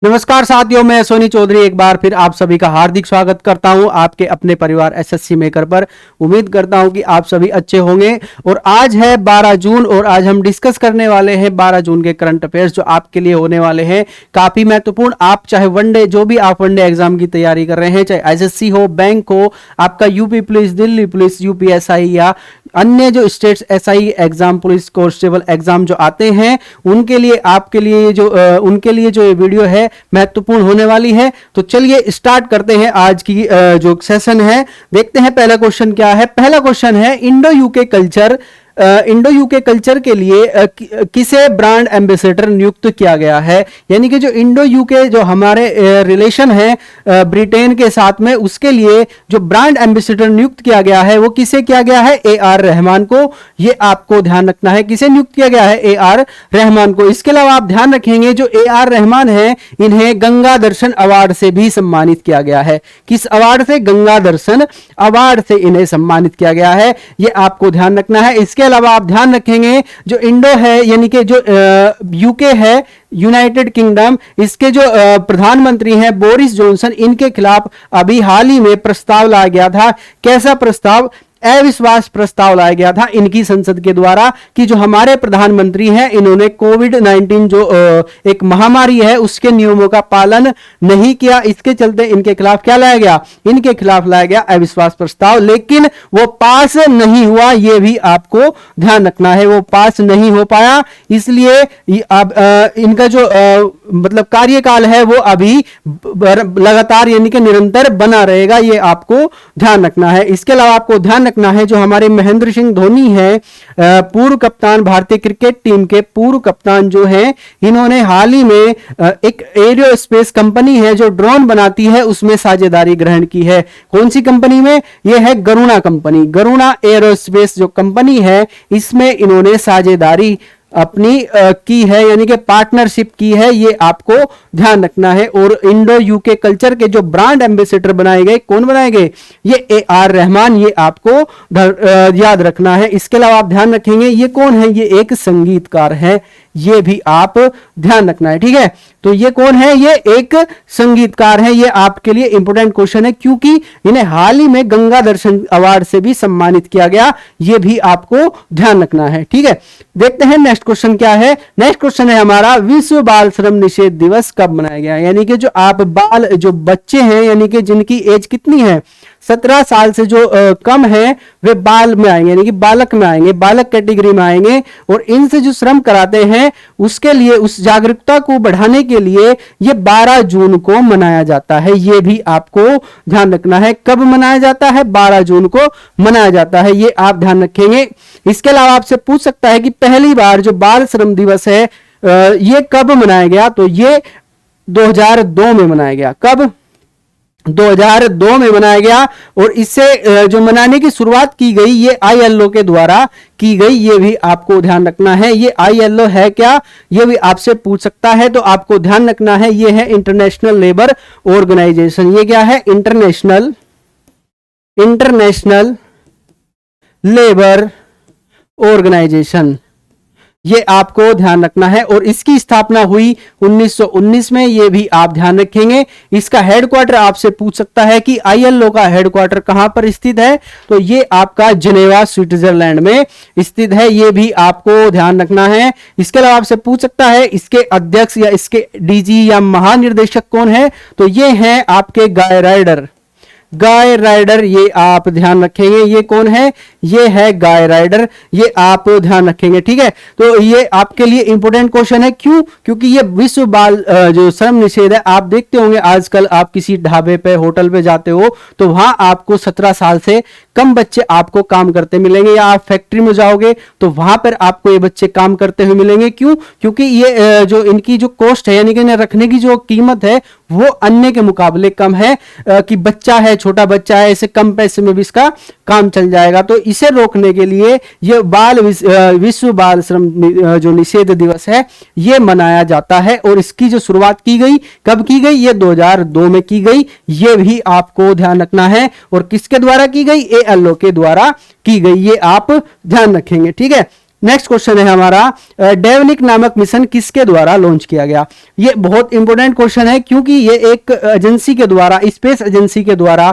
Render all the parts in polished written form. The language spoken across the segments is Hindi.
नमस्कार साथियों, मैं सोनी चौधरी एक बार फिर आप सभी का हार्दिक स्वागत करता हूं आपके अपने परिवार एसएससी मेकर पर। उम्मीद करता हूं कि आप सभी अच्छे होंगे। और आज है 12 जून और आज हम डिस्कस करने वाले हैं 12 जून के करंट अफेयर्स जो आपके लिए होने वाले हैं काफी महत्वपूर्ण। आप चाहे वनडे जो भी आप वनडे एग्जाम की तैयारी कर रहे हैं, चाहे एसएससी हो, बैंक हो, आपका UP police, Delhi police, UPSI या अन्य जो states SI exam, police constable exam जो आते हैं उनके लिए आपके लिए उनके लिए जो ये वीडियो है महत्वपूर्ण होने वाली है। तो चलिए स्टार्ट करते हैं आज की जो सेशन है। देखते हैं पहला क्वेश्चन क्या है। पहला क्वेश्चन है इंडो यूके कल्चर के लिए किसे ब्रांड एम्बेसडर नियुक्त किया गया है। यानी कि जो इंडो यूके जो हमारे रिलेशन है ब्रिटेन के साथ में, उसके लिए जो ब्रांड एम्बेसडर नियुक्त किया गया है वो किसे किया गया है? AR रहमान को। ये आपको ध्यान रखना है, किसे नियुक्त किया गया है? AR रहमान को। इसके अलावा आप ध्यान रखेंगे जो AR रहमान है इन्हें गंगा दर्शन अवार्ड से भी सम्मानित किया गया है। किस अवार्ड से? गंगा दर्शन अवार्ड से इन्हें सम्मानित किया गया है। ये आपको ध्यान रखना है। इसके अलावा आप ध्यान रखेंगे जो इंडो है यानी कि जो यूके है, यूनाइटेड किंगडम, इसके जो प्रधानमंत्री हैं बोरिस जॉनसन, इनके खिलाफ अभी हाल ही में प्रस्ताव लाया गया था। कैसा प्रस्ताव? अविश्वास प्रस्ताव लाया गया था इनकी संसद के द्वारा कि जो हमारे प्रधानमंत्री हैं इन्होंने कोविड-19 जो एक महामारी है उसके नियमों का पालन नहीं किया। इसके चलते इनके खिलाफ क्या लाया गया? इनके खिलाफ लाया गया अविश्वास प्रस्ताव, लेकिन वो पास नहीं हुआ। ये भी आपको ध्यान रखना है, वो पास नहीं हो पाया। इसलिए अब इनका जो मतलब कार्यकाल है वो अभी लगातार यानी कि निरंतर बना रहेगा। ये आपको ध्यान रखना है। इसके अलावा आपको ध्यान रखना है जो हमारे महेंद्र सिंह धोनी है, पूर्व कप्तान, भारतीय क्रिकेट टीम के पूर्व कप्तान जो हैं, इन्होंने हाल ही में एक एरोस्पेस कंपनी है जो ड्रोन बनाती है उसमें साझेदारी ग्रहण की है। कौन सी कंपनी में? यह है गरुणा कंपनी। गरुणा एरोस्पेस जो कंपनी है इसमें इन्होंने साझेदारी अपनी की है, यानी कि पार्टनरशिप की है। ये आपको ध्यान रखना है। और इंडो यूके कल्चर के जो ब्रांड एम्बेसडर बनाए गए, कौन बनाए गए? ये AR रहमान। ये आपको याद रखना है। इसके अलावा आप ध्यान रखेंगे ये कौन है? ये एक संगीतकार है। ये भी आप ध्यान रखना है, ठीक है। तो ये कौन है? ये एक संगीतकार है। ये आपके लिए इंपॉर्टेंट क्वेश्चन है क्योंकि इन्हें हाल ही में गंगा दर्शन अवार्ड से भी सम्मानित किया गया। ये भी आपको ध्यान रखना है, ठीक है। देखते हैं नेक्स्ट क्वेश्चन क्या है। नेक्स्ट क्वेश्चन है हमारा विश्व बाल श्रम निषेध दिवस कब मनाया गया? यानी कि जो आप बाल जो बच्चे हैं यानी कि जिनकी एज कितनी है 17 साल से जो कम है वे बाल में आएंगे, यानी कि बालक में आएंगे, बालक कैटेगरी में आएंगे। और इनसे जो श्रम कराते हैं उसके लिए, उस जागरूकता को बढ़ाने के लिए ये 12 जून को मनाया जाता है। ये भी आपको ध्यान रखना है। कब मनाया जाता है? 12 जून को मनाया जाता है। ये आप ध्यान रखेंगे। इसके अलावा आपसे पूछ सकता है कि पहली बार जो बाल श्रम दिवस है ये कब मनाया गया? तो ये 2002 में मनाया गया। कब? 2002 में मनाया गया। और इससे जो मनाने की शुरुआत की गई ये ILO के द्वारा की गई। ये भी आपको ध्यान रखना है। ये ILO है क्या? ये भी आपसे पूछ सकता है। तो आपको ध्यान रखना है ये है इंटरनेशनल लेबर ऑर्गेनाइजेशन। ये क्या है? International labour organisation. ये आपको ध्यान रखना है। और इसकी स्थापना हुई 1919 में। ये भी आप ध्यान रखेंगे। इसका हेडक्वार्टर आपसे पूछ सकता है कि ILO का हेडक्वार्टर कहां पर स्थित है? तो ये आपका जिनेवा, स्विट्जरलैंड में स्थित है। ये भी आपको ध्यान रखना है। इसके अलावा आपसे पूछ सकता है इसके अध्यक्ष या इसके DG या महानिर्देशक कौन है? तो ये हैं आपके गाय राइडर। ये आप ध्यान रखेंगे। ये कौन है? ये है गाय राइडर। ये आप ध्यान रखेंगे, ठीक है। तो ये आपके लिए इंपॉर्टेंट क्वेश्चन है। क्यों? क्योंकि ये विश्व बाल जो श्रम निषेध है, आप देखते होंगे आजकल आप किसी ढाबे पे, होटल पे जाते हो तो वहां आपको 17 साल से कम बच्चे आपको काम करते मिलेंगे, या आप फैक्ट्री में जाओगे तो वहां पर आपको ये बच्चे काम करते हुए मिलेंगे। क्यों? क्योंकि ये जो इनकी जो कॉस्ट है यानी कि रखने की जो कीमत है वो अन्य के मुकाबले कम है। कि बच्चा है, छोटा बच्चा है, इसे कम पैसे में भी इसका काम चल जाएगा। तो इसे रोकने के लिए ये विश्व बाल श्रम जो निषेध दिवस है ये मनाया जाता है। और इसकी जो शुरुआत की गई, कब की गई? ये 2002 में की गई। ये भी आपको ध्यान रखना है। और किसके द्वारा की गई? ALO के द्वारा की गई। ये आप ध्यान रखेंगे, ठीक है। नेक्स्ट क्वेश्चन है हमारा, डेवनिक नामक मिशन किसके द्वारा लॉन्च किया गया। ये बहुत इंपॉर्टेंट क्वेश्चन है क्योंकि ये एक एजेंसी के द्वारा, स्पेस एजेंसी के द्वारा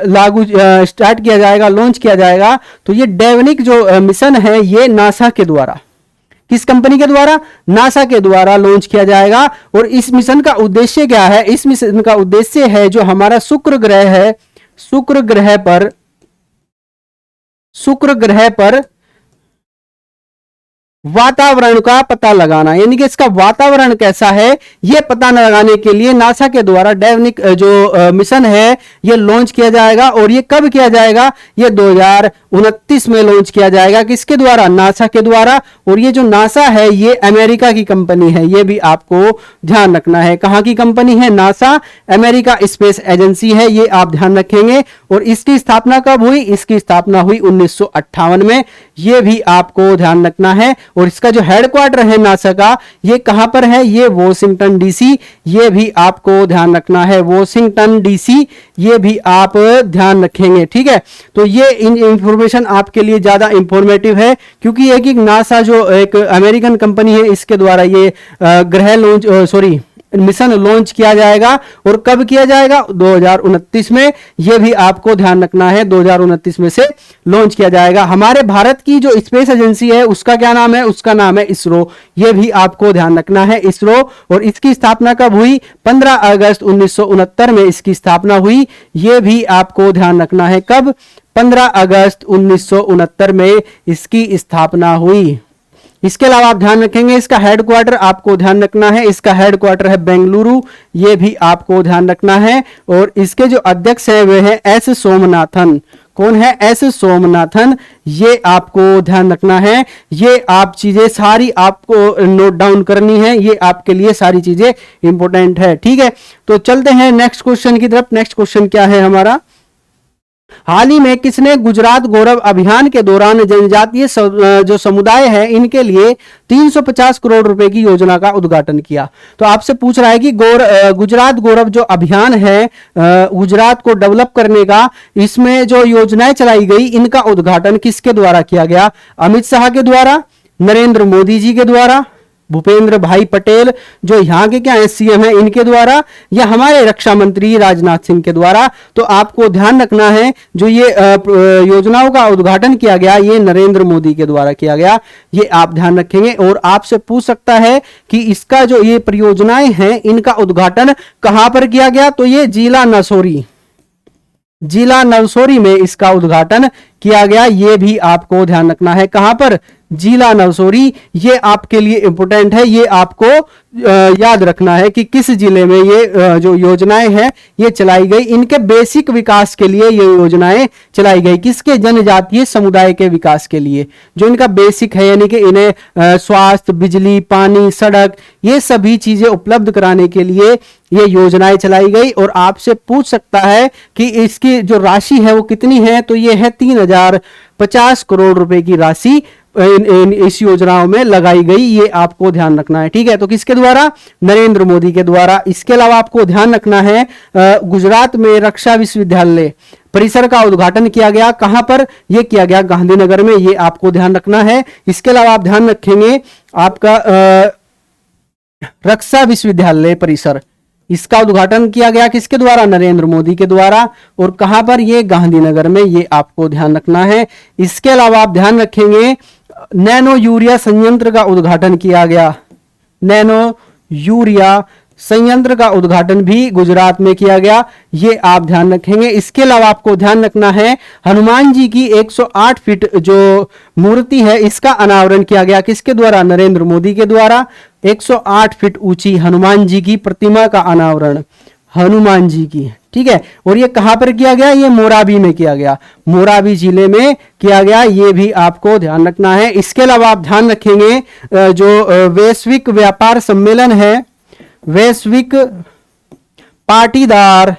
लागू स्टार्ट किया जाएगा, लॉन्च किया जाएगा। तो ये डेवनिक जो मिशन है ये नासा के द्वारा, किस कंपनी के द्वारा, नासा के द्वारा लॉन्च किया जाएगा। और इस मिशन का उद्देश्य क्या है, इस मिशन का उद्देश्य है जो हमारा शुक्र ग्रह है, शुक्र ग्रह पर वातावरण का पता लगाना, यानी कि इसका वातावरण कैसा है यह पता लगाने के लिए नासा के द्वारा डेवनिक जो मिशन है यह लॉन्च किया जाएगा। और यह कब किया जाएगा, यह 2029 में लॉन्च किया जाएगा। किसके द्वारा, नासा के द्वारा। और ये जो नासा है ये अमेरिका की कंपनी है, यह भी आपको ध्यान रखना है। कहां की कंपनी है, नासा, अमेरिका स्पेस एजेंसी है, ये आप ध्यान रखेंगे। और इसकी स्थापना कब हुई, इसकी स्थापना हुई 1958 में, यह भी आपको ध्यान रखना है। और इसका जो हेडक्वार्टर है नासा का, ये कहां पर है, ये वॉशिंगटन डीसी, ये भी आपको ध्यान रखना है, वॉशिंगटन डीसी, ये भी आप ध्यान रखेंगे। ठीक है, तो ये इंफॉर्मेशन आपके लिए ज्यादा इंफॉर्मेटिव है क्योंकि एक नासा जो एक अमेरिकन कंपनी है इसके द्वारा ये ग्रह लॉन्च मिशन लॉन्च किया जाएगा। और कब किया जाएगा, 2029 में, यह भी आपको ध्यान रखना है, 2029 में से लॉन्च किया जाएगा। हमारे भारत की जो स्पेस एजेंसी है उसका क्या नाम है, उसका नाम है इसरो, यह भी आपको ध्यान रखना है, इसरो। और इसकी स्थापना कब हुई, 15 अगस्त 1969 में इसकी स्थापना हुई, यह भी आपको ध्यान रखना है। कब, 15 अगस्त 1969 में इसकी स्थापना हुई। इसके अलावा आप ध्यान रखेंगे इसका हेडक्वार्टर आपको ध्यान रखना है, इसका हेडक्वार्टर है बेंगलुरु, ये भी आपको ध्यान रखना है। और इसके जो अध्यक्ष है वे हैं एस सोमनाथन। कौन है, एस सोमनाथन, ये आपको ध्यान रखना है। ये आप चीजें सारी आपको नोट डाउन करनी है, ये आपके लिए सारी चीजें इंपॉर्टेंट है। ठीक है, तो चलते हैं नेक्स्ट क्वेश्चन की तरफ। नेक्स्ट क्वेश्चन क्या है हमारा, हाल ही में किसने गुजरात गौरव अभियान के दौरान जनजातीय जो समुदाय है इनके लिए 350 करोड़ रुपए की योजना का उद्घाटन किया। तो आपसे पूछ रहा है कि गुजरात गौरव जो अभियान है गुजरात को डेवलप करने का, इसमें जो योजनाएं चलाई गई इनका उद्घाटन किसके द्वारा किया गया, अमित शाह के द्वारा, नरेंद्र मोदी जी के द्वारा, भूपेंद्र भाई पटेल जो यहाँ के क्या है सीएम है इनके द्वारा, या हमारे रक्षा मंत्री राजनाथ सिंह के द्वारा। तो आपको ध्यान रखना है जो ये योजनाओं का उद्घाटन किया गया ये नरेंद्र मोदी के द्वारा किया गया, ये आप ध्यान रखेंगे। और आपसे पूछ सकता है कि इसका जो ये परियोजनाएं हैं इनका उद्घाटन कहां पर किया गया, तो ये जिला नवसोरी में इसका उद्घाटन किया गया, ये भी आपको ध्यान रखना है। कहां पर, जिला नवसोरी, ये आपके लिए इंपॉर्टेंट है, ये आपको याद रखना है कि किस जिले में ये जो योजनाएं हैं ये चलाई गई, इनके बेसिक विकास के लिए ये योजनाएं चलाई गई, किसके, जनजातीय समुदाय के विकास के लिए, जो इनका बेसिक है, यानी कि इन्हें स्वास्थ्य, बिजली, पानी, सड़क, ये सभी चीजें उपलब्ध कराने के लिए ये योजनाएं चलाई गई। और आपसे पूछ सकता है कि इसकी जो राशि है वो कितनी है, तो ये है 3050 करोड़ रुपए की राशि इस योजनाओं में लगाई गई, ये आपको ध्यान रखना है। ठीक है, तो किसके द्वारा, नरेंद्र मोदी के द्वारा। इसके अलावा आपको ध्यान रखना है गुजरात में रक्षा विश्वविद्यालय परिसर का उद्घाटन किया गया, कहां पर, यह किया गया गांधीनगर में, ये आपको ध्यान रखना है। इसके अलावा आप ध्यान रखेंगे आपका रक्षा विश्वविद्यालय परिसर, इसका उद्घाटन किया गया किसके द्वारा, नरेंद्र मोदी के द्वारा, और कहां पर, ये गांधीनगर में, ये आपको ध्यान रखना है। इसके अलावा आप ध्यान रखेंगे नैनो यूरिया संयंत्र का उद्घाटन किया गया, नैनो यूरिया संयंत्र का उद्घाटन भी गुजरात में किया गया, ये आप ध्यान रखेंगे। इसके अलावा आपको ध्यान रखना है हनुमान जी की 108 फीट जो मूर्ति है इसका अनावरण किया गया, किसके द्वारा, नरेंद्र मोदी के द्वारा। 108 फीट ऊंची हनुमान जी की प्रतिमा का अनावरण, हनुमान जी की, ठीक है। और ये कहां पर किया गया, ये मोराबी में किया गया, मोराबी जिले में किया गया, ये भी आपको ध्यान रखना है। इसके अलावा आप ध्यान रखेंगे जो वैश्विक व्यापार सम्मेलन है, वैश्विक पाटीदार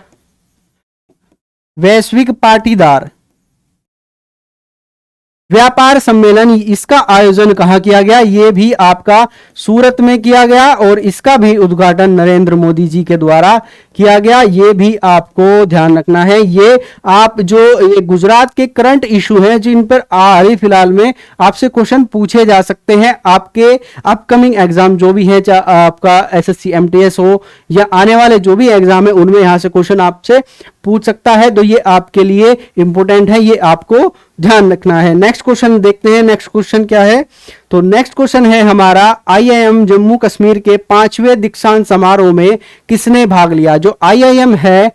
व्यापार सम्मेलन, इसका आयोजन कहां किया गया, यह भी आपका सूरत में किया गया, और इसका भी उद्घाटन नरेंद्र मोदी जी के द्वारा किया गया, ये भी आपको ध्यान रखना है। ये आप जो ये गुजरात के करंट इशू हैं जिन पर हाल ही फिलहाल में आपसे क्वेश्चन पूछे जा सकते हैं आपके अपकमिंग एग्जाम जो भी है, चाहे आपका एसएससी एमटीएस हो या आने वाले जो भी एग्जाम है उनमें यहां से क्वेश्चन आपसे पूछ सकता है, तो ये आपके लिए इंपॉर्टेंट है, ये आपको ध्यान रखना है। नेक्स्ट क्वेश्चन देखते हैं, नेक्स्ट क्वेश्चन क्या है। तो नेक्स्ट क्वेश्चन है हमारा, आईआईएम जम्मू कश्मीर के 5वें दीक्षांत समारोह में किसने भाग लिया। जो आईआईएम है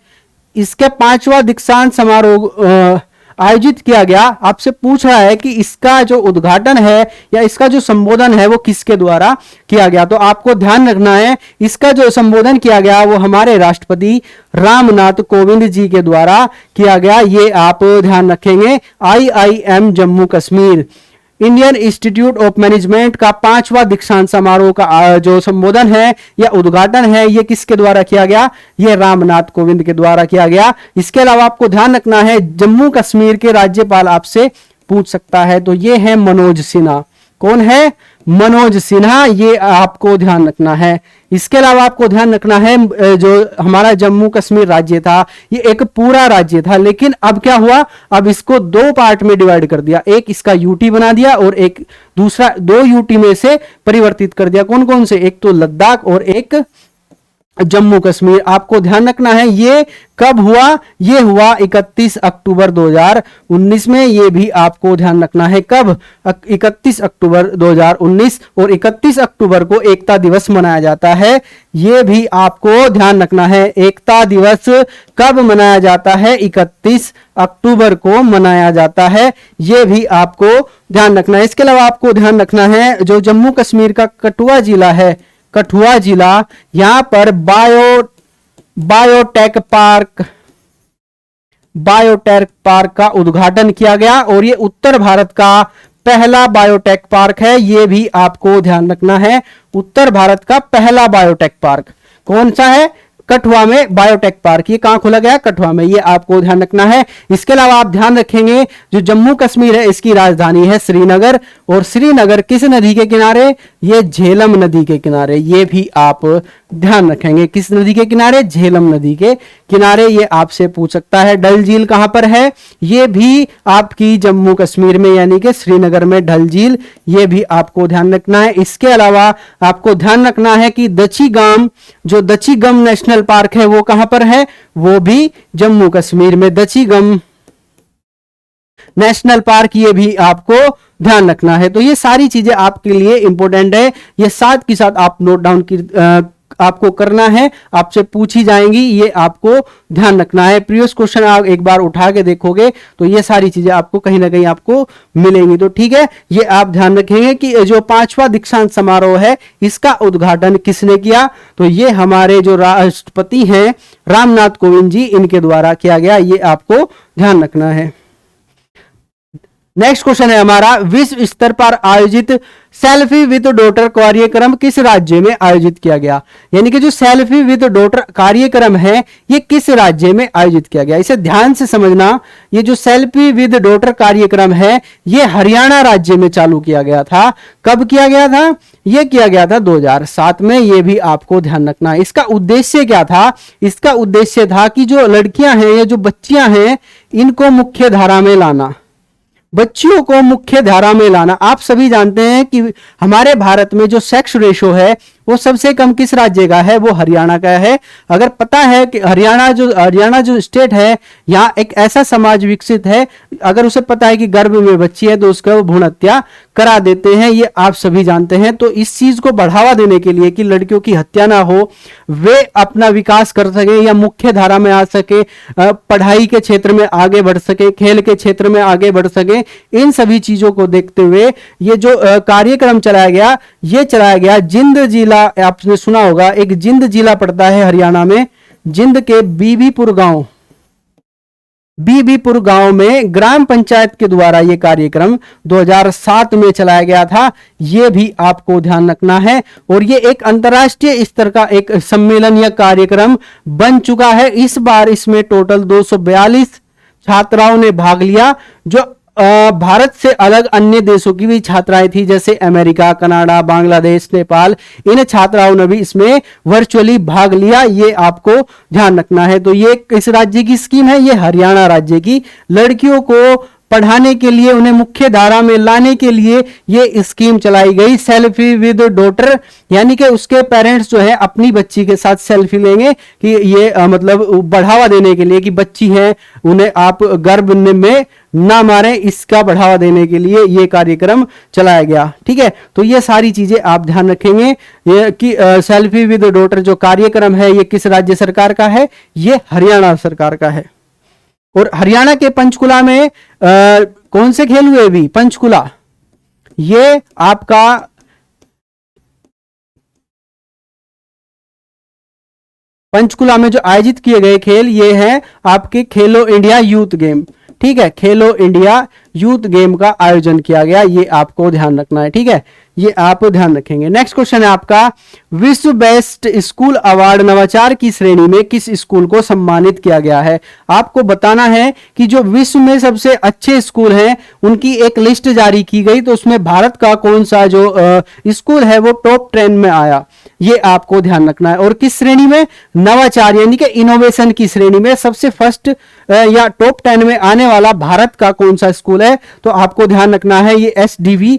इसके 5वां दीक्षांत समारोह आयोजित किया गया। आपसे पूछ रहा है कि इसका जो उद्घाटन है या इसका जो संबोधन है वो किसके द्वारा किया गया। तो आपको ध्यान रखना है इसका जो संबोधन किया गया वो हमारे राष्ट्रपति रामनाथ कोविंद जी के द्वारा किया गया, ये आप ध्यान रखेंगे। IIM Jammu Kashmir Indian institute of management का 5वां दीक्षांत समारोह का जो संबोधन है या उद्घाटन है ये किसके द्वारा किया गया, ये रामनाथ कोविंद के द्वारा किया गया। इसके अलावा आपको ध्यान रखना है जम्मू कश्मीर के राज्यपाल आपसे पूछ सकता है, तो ये है मनोज सिन्हा। कौन है, मनोज सिन्हा, ये आपको ध्यान रखना है। इसके अलावा आपको ध्यान रखना है जो हमारा जम्मू कश्मीर राज्य था ये एक पूरा राज्य था, लेकिन अब क्या हुआ, अब इसको 2 पार्ट में डिवाइड कर दिया, एक इसका यूटी बना दिया और एक दूसरा 2 यूटी में से परिवर्तित कर दिया। कौन कौन से, एक तो लद्दाख और एक जम्मू कश्मीर। आपको ध्यान रखना है ये कब हुआ, ये हुआ 31 अक्टूबर 2019 में, ये भी आपको ध्यान रखना है कब, 31 अक्टूबर 2019। और 31 अक्टूबर को एकता दिवस मनाया जाता है, ये भी आपको ध्यान रखना है। एकता दिवस कब मनाया जाता है, 31 अक्टूबर को मनाया जाता है, ये भी आपको ध्यान रखना है। इसके अलावा आपको ध्यान रखना है जो जम्मू कश्मीर का कठुआ जिला है, कठुआ जिला, यहां पर बायोटेक पार्क का उद्घाटन किया गया और ये उत्तर भारत का पहला बायोटेक पार्क है, ये भी आपको ध्यान रखना है। उत्तर भारत का पहला बायोटेक पार्क कौन सा है, कठुआ में बायोटेक पार्क, ये कहां खोला गया, कठुआ में, ये आपको ध्यान रखना है। इसके अलावा आप ध्यान रखेंगे जो जम्मू कश्मीर है इसकी राजधानी है श्रीनगर, और श्रीनगर किस नदी के किनारे, ये झेलम नदी के किनारे, ये भी आप ध्यान रखेंगे। किस नदी के किनारे, झेलम नदी के किनारे, ये आपसे पूछ सकता है। डल झील कहां पर है, ये भी आपकी जम्मू कश्मीर में यानी कि श्रीनगर में डल झील, ये भी आपको ध्यान रखना है। इसके अलावा आपको ध्यान रखना है कि दचीगाम, जो दचीगम नेशनल पार्क है वो कहां पर है, वो भी जम्मू कश्मीर में, दचीगम नेशनल पार्क, ये भी आपको ध्यान रखना है। तो ये सारी चीजें आपके लिए इंपॉर्टेंट है, ये साथ के साथ आप नोट डाउन की आपको करना है, आपसे पूछी जाएंगी, ये आपको ध्यान रखना है। प्रीवियस क्वेश्चन आप एक बार उठा के देखोगे तो ये सारी चीजें आपको कहीं ना कहीं आपको मिलेंगी। तो ठीक है, ये आप ध्यान रखेंगे कि जो 5वां दीक्षांत समारोह है इसका उद्घाटन किसने किया, तो ये हमारे जो राष्ट्रपति हैं रामनाथ कोविंद जी, इनके द्वारा किया गया, ये आपको ध्यान रखना है। नेक्स्ट क्वेश्चन है हमारा, विश्व स्तर पर आयोजित सेल्फी विद डॉटर कार्यक्रम किस राज्य में आयोजित किया गया। यानी कि जो सेल्फी विद डॉटर कार्यक्रम है ये किस राज्य में आयोजित किया गया, इसे ध्यान से समझना। ये जो सेल्फी विद डॉटर कार्यक्रम है ये हरियाणा राज्य में चालू किया गया था। कब किया गया था, ये किया गया था 2007 में, ये भी आपको ध्यान रखना है। इसका उद्देश्य क्या था, इसका उद्देश्य था कि जो लड़कियां हैं, ये जो बच्चियां हैं, इनको मुख्य धारा में लाना, बच्चियों को मुख्य धारा में लाना। आप सभी जानते हैं कि हमारे भारत में जो सेक्स रेशो है वो सबसे कम किस राज्य का है, वो हरियाणा का है। अगर पता है कि हरियाणा जो स्टेट है यहाँ एक ऐसा समाज विकसित है, अगर उसे पता है कि गर्भ में बच्ची है तो उसका वो भ्रूण हत्या करा देते हैं, ये आप सभी जानते हैं। तो इस चीज को बढ़ावा देने के लिए कि लड़कियों की हत्या ना हो, वे अपना विकास कर सके या मुख्य धारा में आ सके, पढ़ाई के क्षेत्र में आगे बढ़ सके, खेल के क्षेत्र में आगे बढ़ सके, इन सभी चीजों को देखते हुए ये जो कार्यक्रम चलाया गया, ये चलाया गया जिंद जिला, आपने सुना होगा, एक जिंद जिला पड़ता है हरियाणा में, जिंद के बीबीपुर गांव में ग्राम पंचायत के द्वारा यह कार्यक्रम 2007 में चलाया गया था, यह भी आपको ध्यान रखना है। और यह एक अंतर्राष्ट्रीय स्तर का एक सम्मेलन या कार्यक्रम बन चुका है। इस बार इसमें टोटल 242 छात्राओं ने भाग लिया, जो भारत से अलग अन्य देशों की भी छात्राएं थी, जैसे अमेरिका, कनाडा, बांग्लादेश, नेपाल। इन छात्राओं ने भी इसमें वर्चुअली भाग लिया, ये आपको ध्यान रखना है। तो ये किस राज्य की स्कीम है? ये हरियाणा राज्य की। लड़कियों को पढ़ाने के लिए, उन्हें मुख्य धारा में लाने के लिए ये स्कीम चलाई गई, सेल्फी विद डॉटर, यानी कि उसके पेरेंट्स जो है अपनी बच्ची के साथ सेल्फी लेंगे कि ये मतलब बढ़ावा देने के लिए कि बच्ची है, उन्हें आप गर्भ में ना मारें, इसका बढ़ावा देने के लिए ये कार्यक्रम चलाया गया। ठीक है, तो ये सारी चीजें आप ध्यान रखेंगे। ये कि सेल्फी विद डॉटर जो कार्यक्रम है ये किस राज्य सरकार का है? ये हरियाणा सरकार का है। और हरियाणा के पंचकुला में कौन से खेल हुए? भी पंचकुला, ये आपका पंचकुला में जो आयोजित किए गए खेल ये हैं आपके खेलो इंडिया यूथ गेम। ठीक है, खेलो इंडिया यूथ गेम का आयोजन किया गया, ये आपको ध्यान रखना है। ठीक है, ये आप ध्यान रखेंगे। नेक्स्ट क्वेश्चन है आपका, विश्व बेस्ट स्कूल अवार्ड नवाचार की श्रेणी में किस स्कूल को सम्मानित किया गया है? आपको बताना है कि जो विश्व में सबसे अच्छे स्कूल हैं उनकी एक लिस्ट जारी की गई, तो उसमें भारत का कौन सा जो स्कूल है वो टॉप 10 में आया, ये आपको ध्यान रखना है। और किस श्रेणी में? नवाचार यानी कि इनोवेशन की श्रेणी में सबसे फर्स्ट या टॉप 10 में आने वाला भारत का कौन सा स्कूल है? तो आपको ध्यान रखना है ये SDV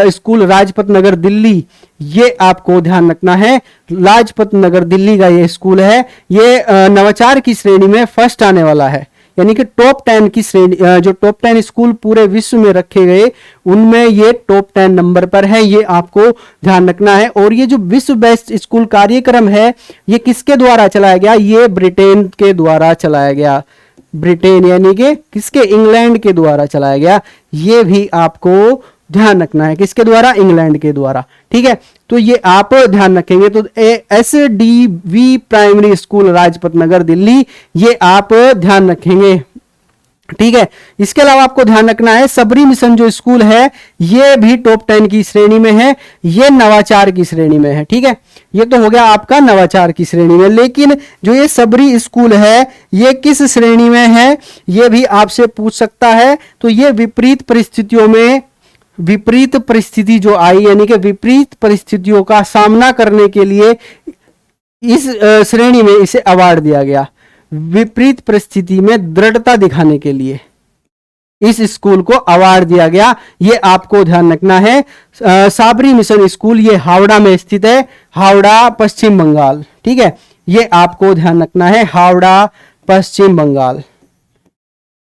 स्कूल लाजपत नगर दिल्ली, ये आपको ध्यान रखना है। लाजपत नगर दिल्ली का ये स्कूल है, ये नवाचार की श्रेणी में फर्स्ट आने वाला है, यानी कि टॉप 10 की श्रेणी, जो टॉप 10 स्कूल पूरे विश्व में रखे गए उनमें ये टॉप 10 नंबर पर है, ये आपको ध्यान रखना है। और ये जो विश्व बेस्ट स्कूल कार्यक्रम है ये किसके द्वारा चलाया गया? ये ब्रिटेन के द्वारा चलाया गया। ब्रिटेन यानी कि किसके? इंग्लैंड के द्वारा चलाया गया, ये भी आपको ध्यान रखना है। किसके द्वारा? इंग्लैंड के द्वारा। ठीक है, तो ये आप ध्यान रखेंगे। तो SDV primary school Lajpat Nagar Delhi, ये आप ध्यान रखेंगे। ठीक है, इसके अलावा आपको ध्यान रखना है सबरी मिशन जो स्कूल है ये भी टॉप 10 की श्रेणी में है, ये नवाचार की श्रेणी में है। ठीक है, ये तो हो गया आपका नवाचार की श्रेणी में, लेकिन जो ये सबरी स्कूल है ये किस श्रेणी में है ये भी आपसे पूछ सकता है। तो ये विपरीत परिस्थितियों में, विपरीत परिस्थिति जो आई यानी कि विपरीत परिस्थितियों का सामना करने के लिए इस श्रेणी में इसे अवार्ड दिया गया। विपरीत परिस्थिति में दृढ़ता दिखाने के लिए इस स्कूल को अवार्ड दिया गया, ये आपको ध्यान रखना है। साबरी मिशन स्कूल ये हावड़ा में स्थित है, हावड़ा पश्चिम बंगाल। ठीक है, ये आपको ध्यान रखना है, हावड़ा पश्चिम बंगाल,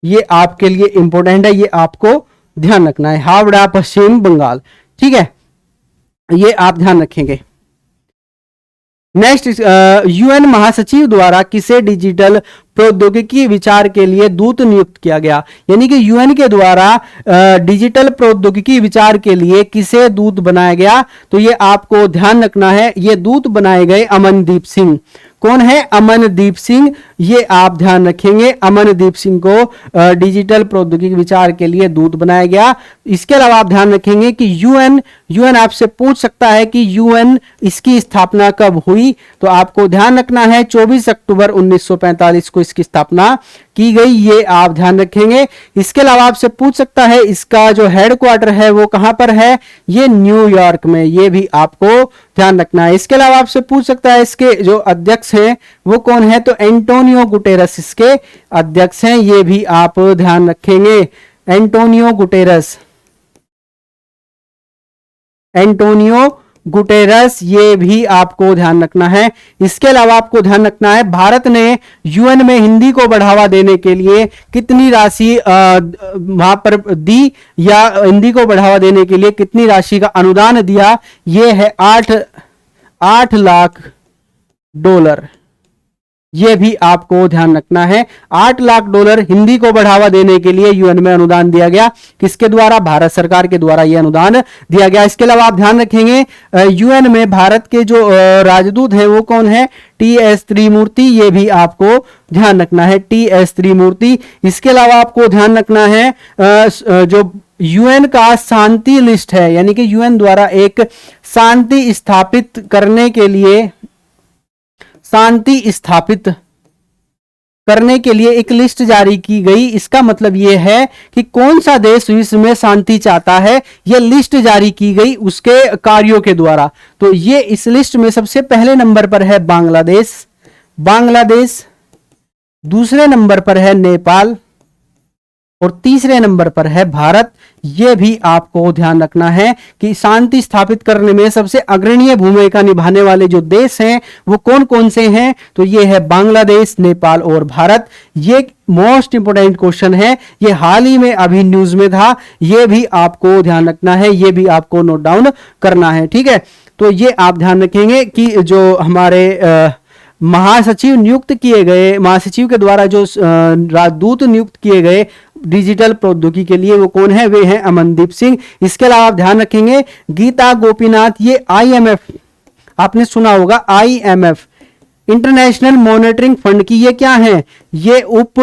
ये आपके लिए इंपॉर्टेंट है, ये आपको ध्यान रखना है, हावड़ा पश्चिम बंगाल। ठीक है, ये आप ध्यान रखेंगे। नेक्स्ट, UN महासचिव द्वारा किसे डिजिटल प्रौद्योगिकी विचार के लिए दूत नियुक्त किया गया? यानी कि UN के द्वारा डिजिटल प्रौद्योगिकी विचार के लिए किसे दूत बनाया गया? तो ये आपको ध्यान रखना है, ये दूत बनाए गए अमनदीप सिंह। कौन है? अमनदीप सिंह, ये आप ध्यान रखेंगे। अमनदीप सिंह को डिजिटल प्रौद्योगिकी विचार के लिए दूत बनाया गया। इसके अलावा आप ध्यान रखेंगे कि UN आपसे पूछ सकता है कि UN इसकी स्थापना कब हुई? तो आपको ध्यान रखना है 24 अक्टूबर 1945 को इसकी स्थापना की गई, ये आप ध्यान रखेंगे। इसके अलावा आपसे पूछ सकता है इसका जो हेडक्वार्टर है वो कहां पर है? ये न्यूयॉर्क में, ये भी आपको ध्यान रखना है। इसके अलावा आपसे पूछ सकता है इसके जो अध्यक्ष हैं वो कौन है? तो एंटोनियो गुटेरस इसके अध्यक्ष हैं, ये भी आप ध्यान रखेंगे। एंटोनियो गुटेरस, एंटोनियो गुटेरस, ये भी आपको ध्यान रखना है। इसके अलावा आपको ध्यान रखना है भारत ने UN में हिंदी को बढ़ावा देने के लिए कितनी राशि वहां पर दी, या हिंदी को बढ़ावा देने के लिए कितनी राशि का अनुदान दिया? ये है 8 लाख डॉलर, ये भी आपको ध्यान रखना है। 8 लाख डॉलर हिंदी को बढ़ावा देने के लिए UN में अनुदान दिया गया। किसके द्वारा? भारत सरकार के द्वारा यह अनुदान दिया गया। इसके अलावा आप ध्यान रखेंगे UN में भारत के जो राजदूत हैं वो कौन है? TS त्रिमूर्ति, ये भी आपको ध्यान रखना है, TS त्रिमूर्ति। इसके अलावा आपको ध्यान रखना है जो UN का शांति लिस्ट है, यानी कि UN द्वारा एक शांति स्थापित करने के लिए, शांति स्थापित करने के लिए एक लिस्ट जारी की गई। इसका मतलब यह है कि कौन सा देश विश्व में शांति चाहता है, यह लिस्ट जारी की गई उसके कार्यों के द्वारा। तो ये इस लिस्ट में सबसे पहले नंबर पर है बांग्लादेश, दूसरे नंबर पर है नेपाल और तीसरे नंबर पर है भारत। यह भी आपको ध्यान रखना है कि शांति स्थापित करने में सबसे अग्रणीय भूमिका निभाने वाले जो देश हैं वो कौन कौन से हैं। तो ये है बांग्लादेश, नेपाल और भारत। ये मोस्ट इंपोर्टेंट क्वेश्चन है, ये हाल ही में अभी न्यूज में था, ये भी आपको ध्यान रखना है, ये भी आपको नोट डाउन करना है। ठीक है, तो ये आप ध्यान रखेंगे कि जो हमारे महासचिव नियुक्त किए गए, महासचिव के द्वारा जो राजदूत नियुक्त किए गए डिजिटल प्रौद्योगिकी के लिए वो कौन है, वे हैं अमनदीप सिंह। इसके अलावा आप ध्यान रखेंगे गीता गोपीनाथ, ये IMF आपने सुना होगा, IMF इंटरनेशनल मॉनिटरिंग फंड की ये क्या है, ये उप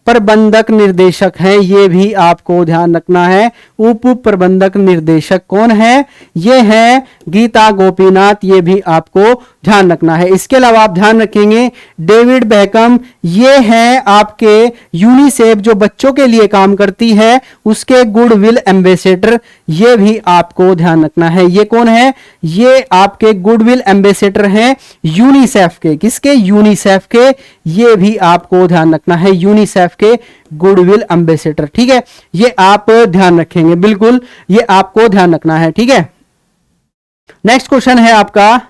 प्रबंधक निर्देशक हैं। ये भी आपको ध्यान रखना है, उप प्रबंधक निर्देशक कौन है, ये है गीता गोपीनाथ। ये भी आपको ध्यान रखना है। इसके अलावा आप ध्यान रखेंगे डेविड बेकम, ये है आपके यूनिसेफ जो बच्चों के लिए काम करती है उसके गुडविल एम्बेसडर। ये भी आपको ध्यान रखना है। ये कौन है, ये आपके गुडविल एम्बेसडर हैं यूनिसेफ के। किसके, यूनिसेफ के। ये भी आपको ध्यान रखना है, यूनिसेफ के गुडविल एम्बेसडर। ठीक है, ये आप ध्यान रखेंगे, बिल्कुल ये आपको ध्यान रखना है। ठीक है, नेक्स्ट क्वेश्चन है आपका,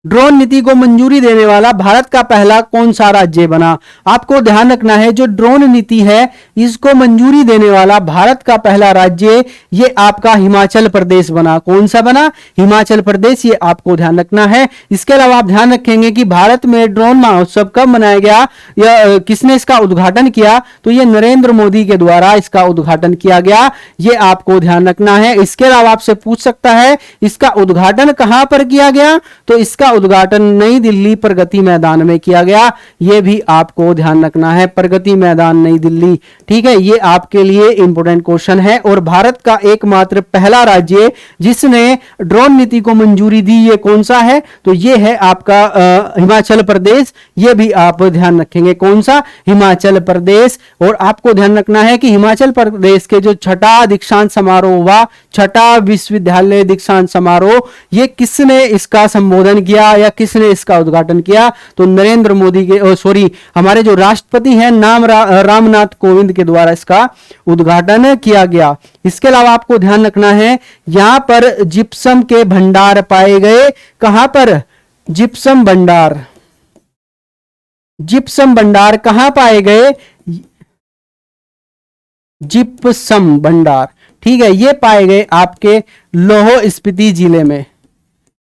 ड्रोन नीति को मंजूरी देने वाला भारत का पहला कौन सा राज्य बना। आपको ध्यान रखना है जो ड्रोन नीति है इसको मंजूरी देने वाला भारत का पहला राज्य ये आपका हिमाचल प्रदेश बना। कौन सा बना, हिमाचल प्रदेश। ये आपको ध्यान रखना है। इसके अलावा आप ध्यान रखेंगे कि भारत में ड्रोन महोत्सव कब मनाया गया या किसने इसका उद्घाटन किया, तो ये नरेंद्र मोदी के द्वारा इसका उद्घाटन किया गया। ये आपको ध्यान रखना है। इसके अलावा आपसे पूछ सकता है इसका उद्घाटन कहां पर किया गया, तो इसका उद्घाटन नई दिल्ली प्रगति मैदान में किया गया। यह भी आपको ध्यान रखना है, प्रगति मैदान नई दिल्ली। ठीक है, ये आपके लिए इंपॉर्टेंट क्वेश्चन है। और भारत का एकमात्र पहला राज्य जिसने ड्रोन नीति को मंजूरी दी ये कौन सा है, तो ये है आपका हिमाचल प्रदेश। ये भी आप ध्यान रखेंगे, कौन सा, हिमाचल प्रदेश। और आपको ध्यान रखना है कि हिमाचल प्रदेश के जो छठा दीक्षांत समारोह हुआ, छठा विश्वविद्यालय दीक्षांत समारोह, ये किसने इसका संबोधन किया या किसने इसका उद्घाटन किया, तो नरेंद्र मोदी के सॉरी हमारे जो राष्ट्रपति हैं रामनाथ कोविंद के द्वारा इसका उद्घाटन किया गया। इसके अलावा आपको ध्यान रखना है यहां पर जिप्सम के भंडार पाए गए। कहां पर, जिप्सम भंडार, जिप्सम भंडार कहां पाए गए, जिप्सम भंडार। ठीक है, ये पाए गए आपके लाहौल स्पीति जिले में।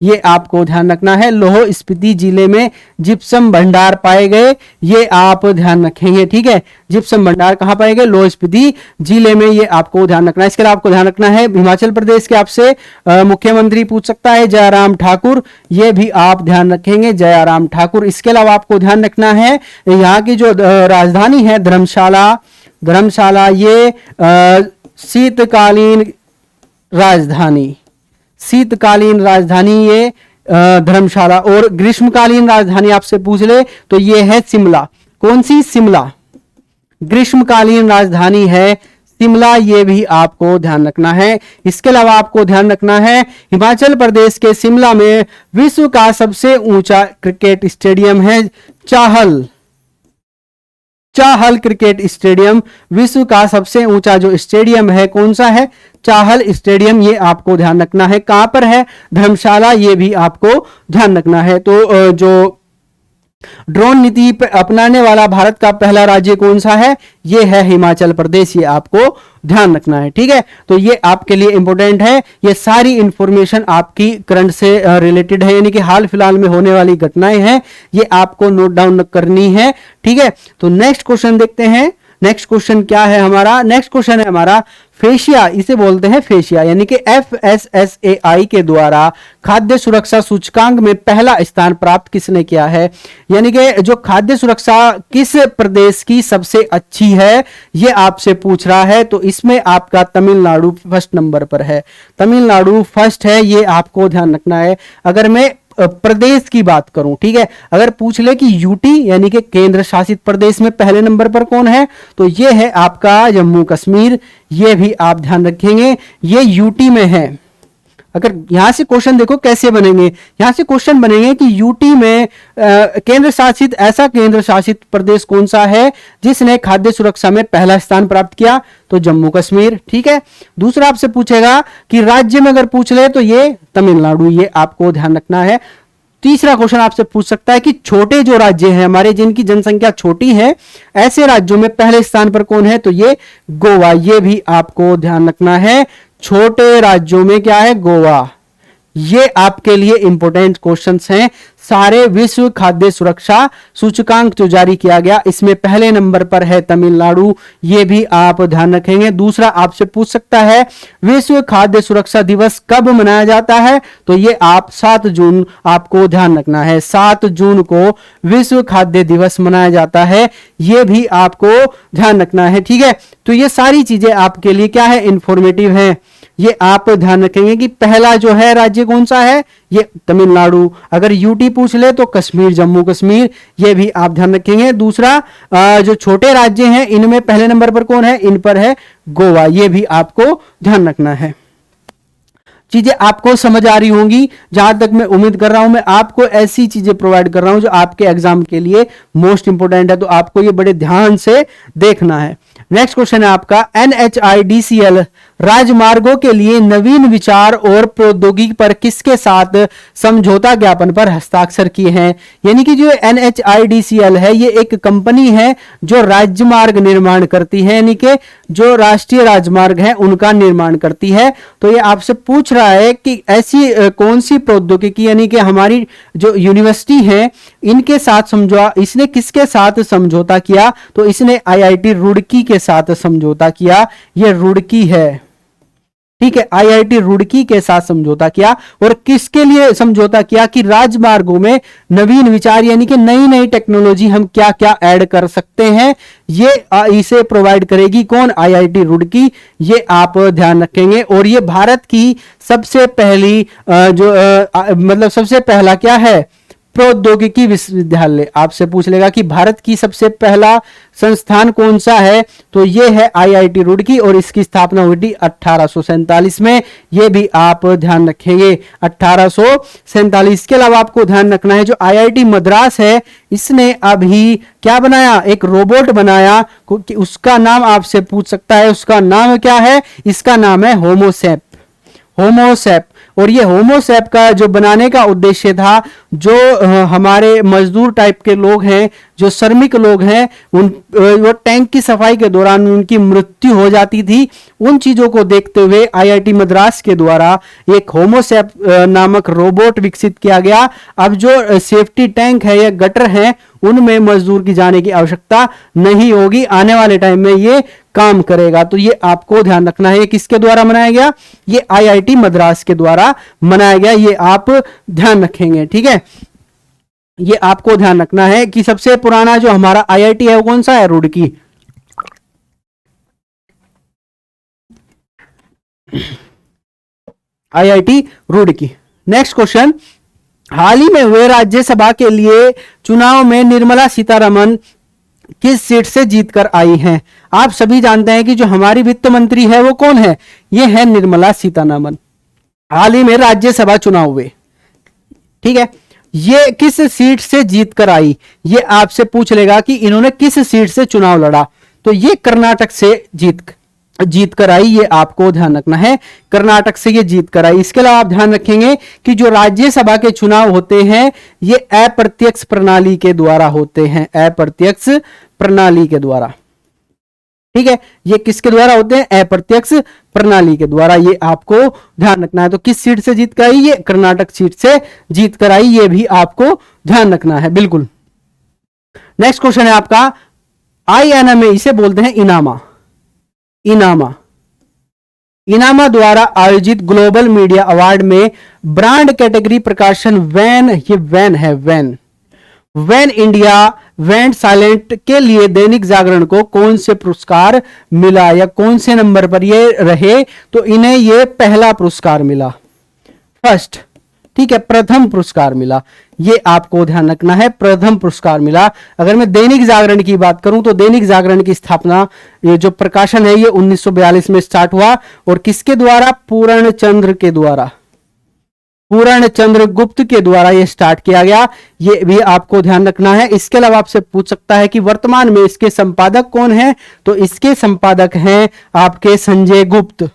ये आपको ध्यान रखना है, लाहौल स्पीति जिले में जिप्सम भंडार पाए गए। ये आप ध्यान रखेंगे। ठीक है, जिप्सम भंडार कहां पाए गए, लाहौल स्पीति जिले में। ये आपको ध्यान रखना है। इसके अलावा आपको ध्यान रखना है हिमाचल प्रदेश के आपसे मुख्यमंत्री पूछ सकता है जयराम ठाकुर। ये भी आप ध्यान रखेंगे, जयराम ठाकुर। इसके अलावा आपको ध्यान रखना है यहाँ की जो राजधानी है धर्मशाला, धर्मशाला ये शीतकालीन राजधानी, शीतकालीन राजधानी ये धर्मशाला। और ग्रीष्मकालीन राजधानी आपसे पूछ ले तो ये है शिमला। कौन सी, शिमला। ग्रीष्मकालीन राजधानी है शिमला। ये भी आपको ध्यान रखना है। इसके अलावा आपको ध्यान रखना है हिमाचल प्रदेश के शिमला में विश्व का सबसे ऊंचा क्रिकेट स्टेडियम है चाहल, चाहल क्रिकेट स्टेडियम। विश्व का सबसे ऊंचा जो स्टेडियम है कौन सा है, चाहल स्टेडियम। ये आपको ध्यान रखना है। कहां पर है, धर्मशाला। ये भी आपको ध्यान रखना है। तो जो ड्रोन नीति अपनाने वाला भारत का पहला राज्य कौन सा है, ये है हिमाचल प्रदेश। ये आपको ध्यान रखना है। ठीक है, तो ये आपके लिए इंपॉर्टेंट है। ये सारी इंफॉर्मेशन आपकी करंट से रिलेटेड है, यानी कि हाल फिलहाल में होने वाली घटनाएं हैं, ये आपको नोट डाउन करनी है। ठीक है, तो नेक्स्ट क्वेश्चन देखते हैं। नेक्स्ट क्वेश्चन क्या है हमारा, नेक्स्ट क्वेश्चन है हमारा फेशिया, इसे बोलते हैं फेशिया, यानी कि FSSAI के द्वारा खाद्य सुरक्षा सूचकांक में पहला स्थान प्राप्त किसने किया है। यानी कि जो खाद्य सुरक्षा किस प्रदेश की सबसे अच्छी है ये आपसे पूछ रहा है। तो इसमें आपका तमिलनाडु फर्स्ट नंबर पर है, तमिलनाडु फर्स्ट है। ये आपको ध्यान रखना है। अगर मैं प्रदेश की बात करूं, ठीक है, अगर पूछ ले कि यूटी यानी कि केंद्र शासित प्रदेश में पहले नंबर पर कौन है, तो ये है आपका जम्मू कश्मीर। ये भी आप ध्यान रखेंगे, ये यूटी में है। अगर यहां से क्वेश्चन देखो कैसे बनेंगे, यहां से क्वेश्चन बनेंगे कि यूटी में केंद्र शासित, ऐसा केंद्र शासित प्रदेश कौन सा है जिसने खाद्य सुरक्षा में पहला स्थान प्राप्त किया, तो जम्मू कश्मीर, ठीक है। दूसरा आपसे पूछेगा कि राज्य में अगर पूछ ले तो ये तमिलनाडु, ये आपको ध्यान रखना है। तीसरा क्वेश्चन आपसे पूछ सकता है कि छोटे जो राज्य हैं हमारे, जिनकी जनसंख्या छोटी है, ऐसे राज्यों में पहले स्थान पर कौन है, तो ये गोवा, ये भी आपको ध्यान रखना है। छोटे राज्यों में क्या है, गोवा। ये आपके लिए इंपॉर्टेंट क्वेश्चंस हैं। सारे विश्व खाद्य सुरक्षा सूचकांक जो जारी किया गया, इसमें पहले नंबर पर है तमिलनाडु, ये भी आप ध्यान रखेंगे। दूसरा आपसे पूछ सकता है विश्व खाद्य सुरक्षा दिवस कब मनाया जाता है, तो ये आप 7 जून आपको ध्यान रखना है। 7 जून को विश्व खाद्य दिवस मनाया जाता है, ये भी आपको ध्यान रखना है, ठीक है। तो ये सारी चीजें आपके लिए क्या है, इंफॉर्मेटिव है। ये आप ध्यान रखेंगे कि पहला जो है राज्य कौन सा है, ये तमिलनाडु। अगर यूटी पूछ ले तो कश्मीर, जम्मू कश्मीर, ये भी आप ध्यान रखेंगे। दूसरा जो छोटे राज्य हैं इनमें पहले नंबर पर कौन है, इन पर है गोवा, ये भी आपको ध्यान रखना है। चीजें आपको समझ आ रही होंगी, जहां तक मैं उम्मीद कर रहा हूं। मैं आपको ऐसी चीजें प्रोवाइड कर रहा हूं जो आपके एग्जाम के लिए मोस्ट इंपोर्टेंट है, तो आपको ये बड़े ध्यान से देखना है। नेक्स्ट क्वेश्चन है आपका, NHIDCL राजमार्गों के लिए नवीन विचार और प्रौद्योगिकी पर किसके साथ समझौता ज्ञापन पर हस्ताक्षर किए हैं। यानी कि जो NHIDCL है, ये एक कंपनी है जो राजमार्ग निर्माण करती है, यानी कि जो राष्ट्रीय राजमार्ग है उनका निर्माण करती है। तो ये आपसे पूछ रहा है कि ऐसी कौन सी प्रौद्योगिकी, यानी कि हमारी जो यूनिवर्सिटी है इनके साथ इसने किसके साथ समझौता किया, तो इसने IIT रुड़की के साथ समझौता किया। ये रुड़की है, ठीक है, IIT रुड़की के साथ समझौता किया। और किसके लिए समझौता किया, कि राजमार्गों में नवीन विचार, यानी कि नई नई टेक्नोलॉजी हम क्या क्या ऐड कर सकते हैं, ये इसे प्रोवाइड करेगी कौन, IIT रुड़की। ये आप ध्यान रखेंगे। और ये भारत की सबसे पहली मतलब सबसे पहला क्या है, प्रौद्योगिकी विश्वविद्यालय। आपसे पूछ लेगा कि भारत की सबसे पहला संस्थान कौन सा है, तो ये है IIT रुड़की, और इसकी स्थापना हुई थी 1847 में। ये भी आप ध्यान रखेंगे, 1847। के अलावा आपको ध्यान रखना है जो IIT मद्रास है, इसने अभी क्या बनाया, एक रोबोट बनाया, उसका नाम आपसे पूछ सकता है। उसका नाम क्या है, इसका नाम है होमोसेप। और ये होमोसेप का जो बनाने का उद्देश्य था, जो हमारे मजदूर टाइप के लोग हैं, जो श्रमिक लोग हैं, वो टैंक की सफाई के दौरान उनकी मृत्यु हो जाती थी, उन चीजों को देखते हुए IIT मद्रास के द्वारा एक होमोसेप नामक रोबोट विकसित किया गया। अब जो सेफ्टी टैंक है या गटर है, उनमें मजदूर की जाने की आवश्यकता नहीं होगी, आने वाले टाइम में ये काम करेगा। तो ये आपको ध्यान रखना है, किसके द्वारा बनाया गया, ये IIT मद्रास के द्वारा बनाया गया, ये आप ध्यान रखेंगे, ठीक है। ये आपको ध्यान रखना है कि सबसे पुराना जो हमारा IIT है वो कौन सा है, Roorkee. IIT Roorkee. Next question, हाल ही में हुए राज्यसभा के लिए चुनाव में निर्मला सीतारमण किस सीट से जीतकर आई हैं। आप सभी जानते हैं कि जो हमारी वित्त मंत्री है वो कौन है, ये है निर्मला सीतारमण। हाल ही में राज्यसभा चुनाव हुए, ठीक है, ये किस सीट से जीतकर आई, ये आपसे पूछ लेगा कि इन्होंने किस सीट से चुनाव लड़ा, तो ये कर्नाटक से जीत कर आई, ये आपको ध्यान रखना है, कर्नाटक से ये जीत कर आई। इसके अलावा आप ध्यान रखेंगे कि जो राज्यसभा के चुनाव होते हैं ये अप्रत्यक्ष प्रणाली के द्वारा होते हैं, अप्रत्यक्ष प्रणाली के द्वारा, ठीक है। ये किसके द्वारा होते हैं, अप्रत्यक्ष प्रणाली के द्वारा, ये आपको ध्यान रखना है। तो किस सीट से जीत कर आई, ये कर्नाटक सीट से जीत कर आई, ये भी आपको ध्यान रखना है, बिल्कुल। नेक्स्ट क्वेश्चन है आपका, INMA, इसे बोलते हैं इनामा द्वारा आयोजित ग्लोबल मीडिया अवार्ड में ब्रांड कैटेगरी प्रकाशन वैन इंडिया वेंट साइलेंट के लिए दैनिक जागरण को कौन से पुरस्कार मिला, या कौन से नंबर पर ये रहे, तो इन्हें ये पहला पुरस्कार मिला, फर्स्ट, ठीक है, प्रथम पुरस्कार मिला, ये आपको ध्यान रखना है, प्रथम पुरस्कार मिला। अगर मैं दैनिक जागरण की बात करूं तो दैनिक जागरण की स्थापना, ये जो प्रकाशन है ये 1942 में स्टार्ट हुआ और किसके द्वारा? पूर्णचंद्र के द्वारा, पूर्णचंद्र गुप्त के द्वारा ये स्टार्ट किया गया, ये भी आपको ध्यान रखना है। इसके अलावा आपसे पूछ सकता है कि वर्तमान में इसके संपादक कौन है, तो इसके संपादक हैं आपके संजय गुप्त,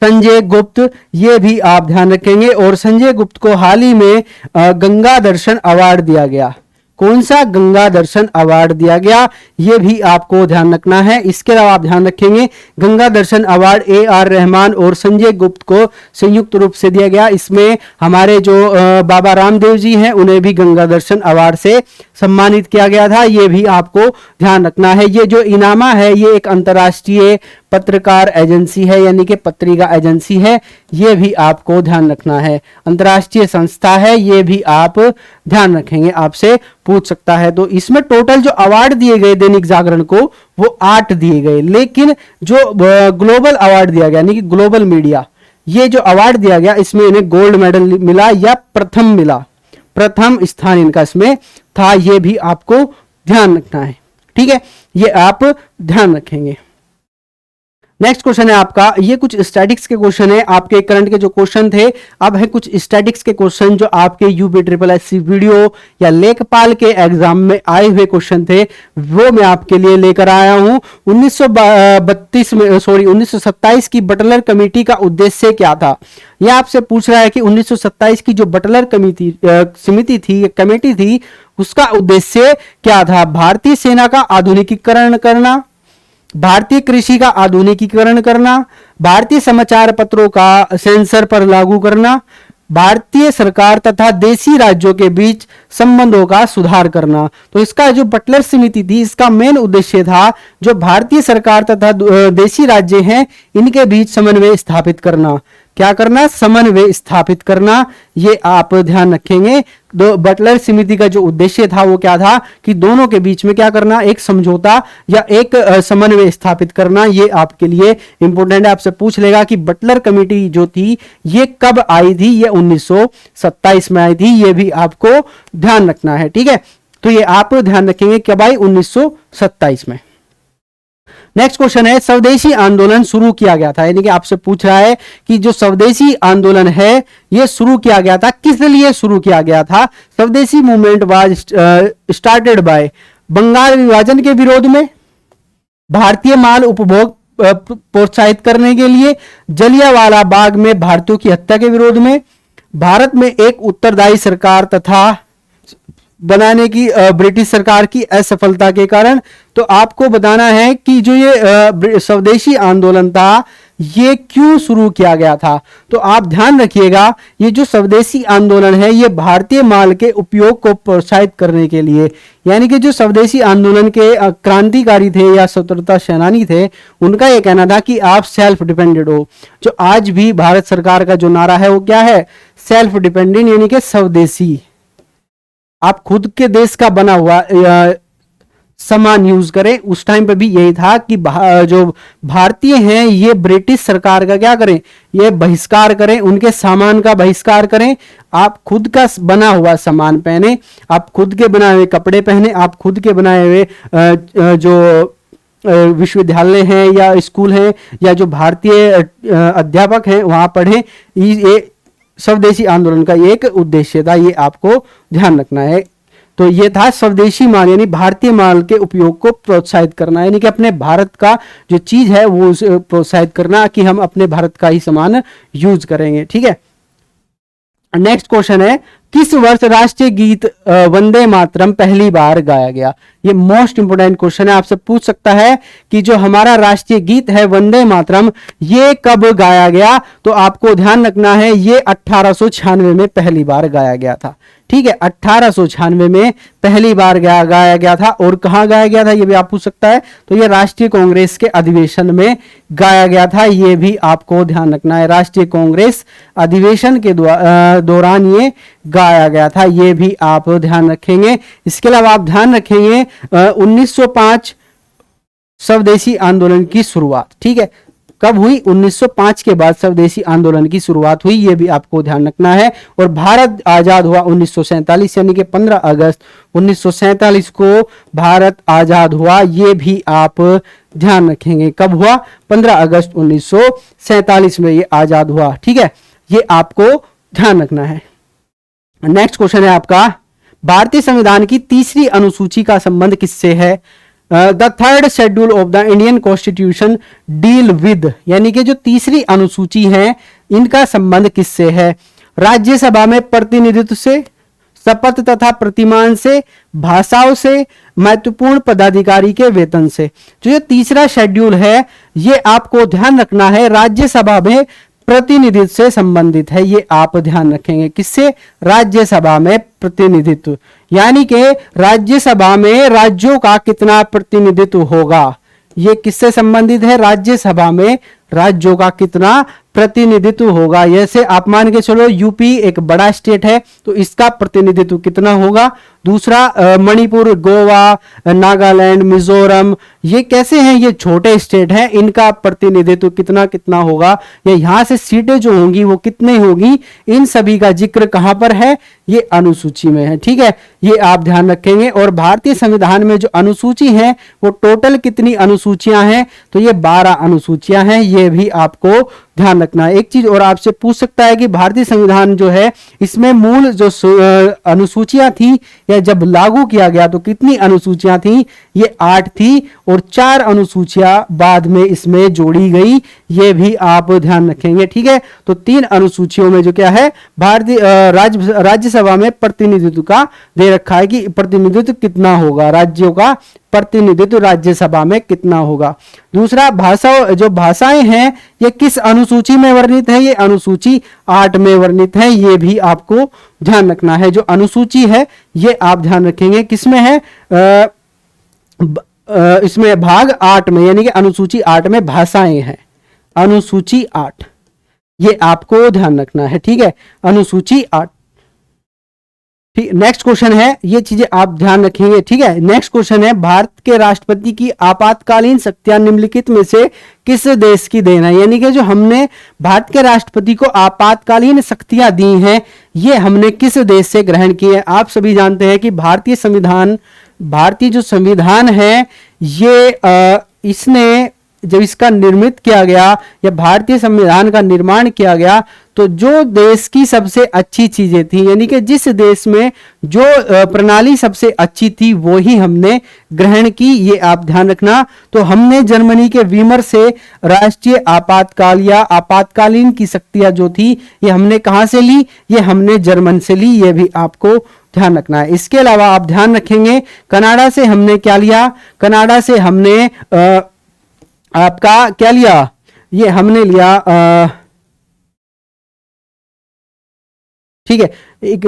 संजय गुप्त, ये भी आप ध्यान रखेंगे। और संजय गुप्त को हाल ही में गंगा दर्शन अवार्ड दिया गया। कौन सा? गंगा दर्शन अवार्ड दिया गया, ये भी आपको ध्यान रखना है। इसके अलावा आप ध्यान रखेंगे गंगा दर्शन अवार्ड AR रहमान और संजय गुप्त को संयुक्त रूप से दिया गया। इसमें हमारे जो बाबा रामदेव जी हैं उन्हें भी गंगा दर्शन अवार्ड से सम्मानित किया गया था, ये भी आपको ध्यान रखना है। ये जो इनामा है ये एक अंतर्राष्ट्रीय पत्रकार एजेंसी है, यानी कि पत्रिका एजेंसी है, ये भी आपको ध्यान रखना है। अंतर्राष्ट्रीय संस्था है, ये भी आप ध्यान रखेंगे, आपसे पूछ सकता है। तो इसमें टोटल जो अवार्ड दिए गए दैनिक जागरण को वो 8 दिए गए, लेकिन जो ग्लोबल अवार्ड दिया गया यानी कि ग्लोबल मीडिया, ये जो अवार्ड दिया गया इसमें इन्हें गोल्ड मेडल मिला या प्रथम मिला, प्रथम स्थान इनका इसमें था, ये भी आपको ध्यान रखना है। ठीक है, ये आप ध्यान रखेंगे। नेक्स्ट क्वेश्चन है आपका, ये कुछ स्टैटिक्स के क्वेश्चन है, आपके करंट के जो क्वेश्चन थे अब है कुछ स्टैटिक्स के क्वेश्चन जो आपके UPSSC वीडियो या लेखपाल के एग्जाम में आए हुए क्वेश्चन थे, वो मैं आपके लिए लेकर आया हूं। 1927 की बटलर कमेटी का उद्देश्य क्या था? यह आपसे पूछ रहा है कि 1927 की जो बटलर समिति थी, कमेटी थी, उसका उद्देश्य क्या था? भारतीय सेना का आधुनिकीकरण करना, भारतीय कृषि का आधुनिकीकरण करना, भारतीय समाचार पत्रों का सेंसर पर लागू करना, भारतीय सरकार तथा देशी राज्यों के बीच संबंधों का सुधार करना। तो इसका जो बटलर समिति थी इसका मेन उद्देश्य था जो भारतीय सरकार तथा देशी राज्य हैं इनके बीच समन्वय स्थापित करना। क्या करना? समन्वय स्थापित करना, ये आप ध्यान रखेंगे। दो बटलर समिति का जो उद्देश्य था वो क्या था कि दोनों के बीच में क्या करना? एक समझौता या एक समन्वय स्थापित करना। ये आपके लिए इंपॉर्टेंट है, आपसे पूछ लेगा कि बटलर कमेटी जो थी ये कब आई थी? ये 1927 में आई थी, ये भी आपको ध्यान रखना है। ठीक है, तो ये आप ध्यान रखेंगे कब आई? 1927 में। नेक्स्ट क्वेश्चन है, स्वदेशी आंदोलन शुरू किया गया था, यानी कि आपसे पूछ रहा है कि जो स्वदेशी आंदोलन है यह शुरू किया गया था, किस लिए शुरू किया गया था? Swadeshi movement was started by Bengal विभाजन के विरोध में, भारतीय माल उपभोग प्रोत्साहित करने के लिए, जलियांवाला बाग में भारतीयों की हत्या के विरोध में, भारत में एक उत्तरदायी सरकार तथा बनाने की ब्रिटिश सरकार की असफलता के कारण। तो आपको बताना है कि जो ये स्वदेशी आंदोलन था ये क्यों शुरू किया गया था। तो आप ध्यान रखिएगा ये जो स्वदेशी आंदोलन है ये भारतीय माल के उपयोग को प्रोत्साहित करने के लिए, यानी कि जो स्वदेशी आंदोलन के क्रांतिकारी थे या स्वतंत्रता सेनानी थे उनका ये कहना था कि आप सेल्फ डिपेंडेंट हो। जो आज भी भारत सरकार का जो नारा है वो क्या है? सेल्फ डिपेंडेंट, यानी कि स्वदेशी, आप खुद के देश का बना हुआ सामान यूज करें। उस टाइम पे भी यही था कि जो भारतीय हैं ये ब्रिटिश सरकार का क्या करें? ये बहिष्कार करें, उनके सामान का बहिष्कार करें। आप खुद का बना हुआ सामान पहने, आप खुद के बनाए हुए कपड़े पहने, आप खुद के बनाए हुए जो विश्वविद्यालय हैं या स्कूल हैं या जो भारतीय अध्यापक हैं वहां पढ़ें। ये स्वदेशी आंदोलन का एक उद्देश्य था, ये आपको ध्यान रखना है। तो ये था स्वदेशी माल, यानी भारतीय माल के उपयोग को प्रोत्साहित करना, यानी कि अपने भारत का जो चीज है वो उसे प्रोत्साहित करना कि हम अपने भारत का ही सामान यूज करेंगे। ठीक है, नेक्स्ट क्वेश्चन है, किस वर्ष राष्ट्रीय गीत वंदे मातरम पहली बार गाया गया? ये मोस्ट इंपोर्टेंट क्वेश्चन है, आपसे पूछ सकता है कि जो हमारा राष्ट्रीय गीत है वंदे मातरम ये कब गाया गया? तो आपको ध्यान रखना है ये 1896 में पहली बार गाया गया था। ठीक है, 1896 में पहली बार गाया गया था। और कहां गाया गया था ये भी आप पूछ सकता है। तो ये राष्ट्रीय कांग्रेस के अधिवेशन में गाया गया था, ये भी आपको ध्यान रखना है। राष्ट्रीय कांग्रेस अधिवेशन के दौरान ये गाया गया था, ये भी आप ध्यान रखेंगे। इसके अलावा आप ध्यान रखेंगे 1905 स्वदेशी आंदोलन की शुरुआत। ठीक है, कब हुई? 1905 के बाद स्वदेशी आंदोलन की शुरुआत हुई, ये भी आपको ध्यान रखना है। और भारत आजाद हुआ 1947, यानी कि 15 अगस्त 1947 को भारत आजाद हुआ, ये भी आप ध्यान रखेंगे। कब हुआ? 15 अगस्त 1947 में ये आजाद हुआ, ठीक है, ये आपको ध्यान रखना है। नेक्स्ट क्वेश्चन है आपका, भारतीय संविधान की तीसरी अनुसूची का संबंध किससे है? The third schedule of the Indian constitution deal with, यानी कि जो तीसरी अनुसूची है इनका संबंध किससे है? राज्यसभा में प्रतिनिधित्व से, शपथ तथा प्रतिमान से, भाषाओं से, महत्वपूर्ण पदाधिकारी के वेतन से। जो ये तीसरा शेड्यूल है ये आपको ध्यान रखना है, राज्यसभा में प्रतिनिधित्व से संबंधित है, ये आप ध्यान रखेंगे। किससे? राज्यसभा में प्रतिनिधित्व, यानी कि राज्यसभा में राज्यों का कितना प्रतिनिधित्व होगा, ये किससे संबंधित है? राज्यसभा में राज्यों का कितना प्रतिनिधित्व होगा। जैसे आप मान के चलो यूपी एक बड़ा स्टेट है तो इसका प्रतिनिधित्व कितना होगा। दूसरा मणिपुर, गोवा, नागालैंड, मिजोरम, ये कैसे हैं? ये छोटे स्टेट हैं, इनका प्रतिनिधित्व कितना कितना होगा, या यहां से सीटें जो होंगी वो कितनी होगी, इन सभी का जिक्र कहां पर है? ये अनुसूची में है, ठीक है, ये आप ध्यान रखेंगे। और भारतीय संविधान में जो अनुसूची है वो टोटल कितनी अनुसूचियां हैं? तो ये 12 अनुसूचियां हैं, ये भी आपको ध्यान रखना है। एक चीज और आपसे पूछ सकता है कि भारतीय संविधान जो है इसमें मूल जो अनुसूचियां थी या जब लागू किया गया तो कितनी अनुसूचियां थी? ये 8 थी और 4 अनुसूचियां बाद में इसमें जोड़ी गई, ये भी आप ध्यान रखेंगे, ठीक है। तो 3 अनुसूचियों में जो क्या है, भारतीय राज्यसभा में प्रतिनिधित्व का दे रखा है कि प्रतिनिधित्व कितना होगा, राज्यों का प्रतिनिधित्व राज्यसभा में कितना होगा। दूसरा, जो भाषाएं हैं ये किस अनुसूची में वर्णित है? ये अनुसूची 8 में वर्णित है, ये भी आपको ध्यान रखना है। जो अनुसूची है ये आप ध्यान रखेंगे किसमें है? इसमें भाग 8 में, यानी कि अनुसूची 8 में भाषाएं हैं, अनुसूची 8, ये आपको ध्यान रखना है, ठीक है, अनुसूची 8। नेक्स्ट क्वेश्चन है, ये चीजें आप ध्यान रखेंगे, ठीक है। नेक्स्ट क्वेश्चन है, भारत के राष्ट्रपति की आपातकालीन शक्तियां निम्नलिखित में से किस देश की देन है? यानी कि जो हमने भारत के राष्ट्रपति को आपातकालीन शक्तियां दी हैं ये हमने किस देश से ग्रहण की है? आप सभी जानते हैं कि भारतीय जो संविधान है ये इसने जब इसका निर्मित किया गया या भारतीय संविधान का निर्माण किया गया तो जो देश की सबसे अच्छी चीजें थी, यानी कि जिस देश में जो प्रणाली सबसे अच्छी थी वो ही हमने ग्रहण की, ये आप ध्यान रखना। तो हमने जर्मनी के वीमर से राष्ट्रीय आपातकाल या आपातकालीन की शक्तियां जो थी ये हमने कहां से ली? ये हमने जर्मन से ली, ये भी आपको ध्यान रखना है। इसके अलावा आप ध्यान रखेंगे कनाडा से हमने क्या लिया? कनाडा से हमने आपका क्या लिया? ये हमने लिया ठीक है, एक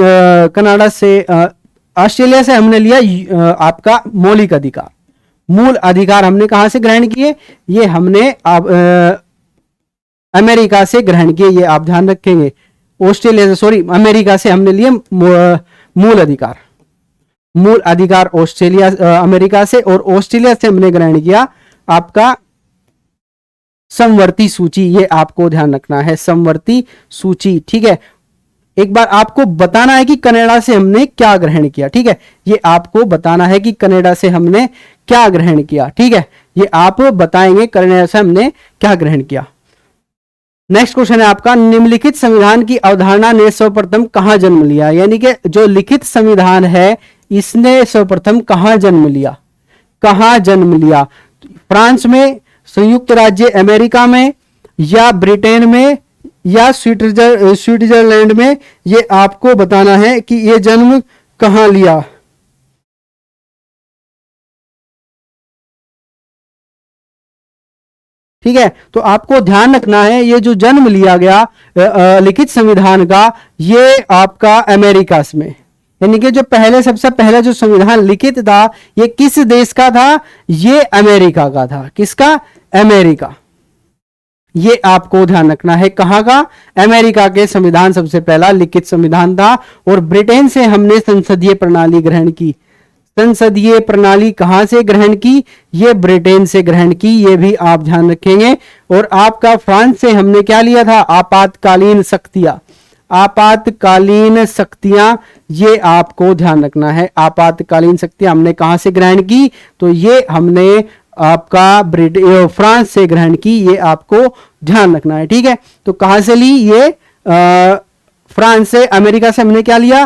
कनाडा से ऑस्ट्रेलिया से हमने लिया आपका मौलिक अधिकार, मूल अधिकार हमने कहां से ग्रहण किए? ये हमने अमेरिका से ग्रहण किए, ये आप ध्यान रखेंगे। ऑस्ट्रेलिया से, सॉरी, अमेरिका से हमने लिए मूल अधिकार ऑस्ट्रेलिया अमेरिका से, और ऑस्ट्रेलिया से हमने ग्रहण किया आपका समवर्ती सूची, ये आपको ध्यान रखना है, समवर्ती सूची, ठीक है। एक बार आपको बताना है कि कनाडा से हमने क्या ग्रहण किया, ठीक है, ये आपको बताना है कि कनाडा से हमने क्या ग्रहण किया, ठीक है, ये आप बताएंगे कनाडा से हमने क्या ग्रहण किया। नेक्स्ट क्वेश्चन है आपका, निम्नलिखित संविधान की अवधारणा ने सर्वप्रथम कहां जन्म लिया? यानी कि जो लिखित संविधान है इसने सर्वप्रथम कहां जन्म लिया? कहां जन्म लिया? फ्रांस में, संयुक्त राज्य अमेरिका में, या ब्रिटेन में, या स्विट्जरलैंड में, ये आपको बताना है कि ये जन्म कहां लिया। ठीक है, तो आपको ध्यान रखना है ये जो जन्म लिया गया लिखित संविधान का, ये आपका अमेरिका में, यानी कि जो सबसे पहला जो संविधान लिखित था ये किस देश का था? ये अमेरिका का था। किसका? अमेरिका। ये आपको ध्यान रखना है, कहां का? अमेरिका के संविधान सबसे पहला लिखित संविधान था। और ब्रिटेन से हमने संसदीय प्रणाली ग्रहण की, संसदीय प्रणाली कहां से ग्रहण की? ये ब्रिटेन से ग्रहण की, ये भी आप ध्यान रखेंगे। और आपका फ्रांस से हमने क्या लिया था? आपातकालीन शक्तियां। आपातकालीन शक्तियां, ये आपको ध्यान रखना है। आपातकालीन शक्तियां हमने कहां से ग्रहण की? तो ये हमने आपका फ्रांस से ग्रहण की, ये आपको ध्यान रखना है। ठीक है, तो कहां से ली? ये फ्रांस से। अमेरिका से हमने क्या लिया?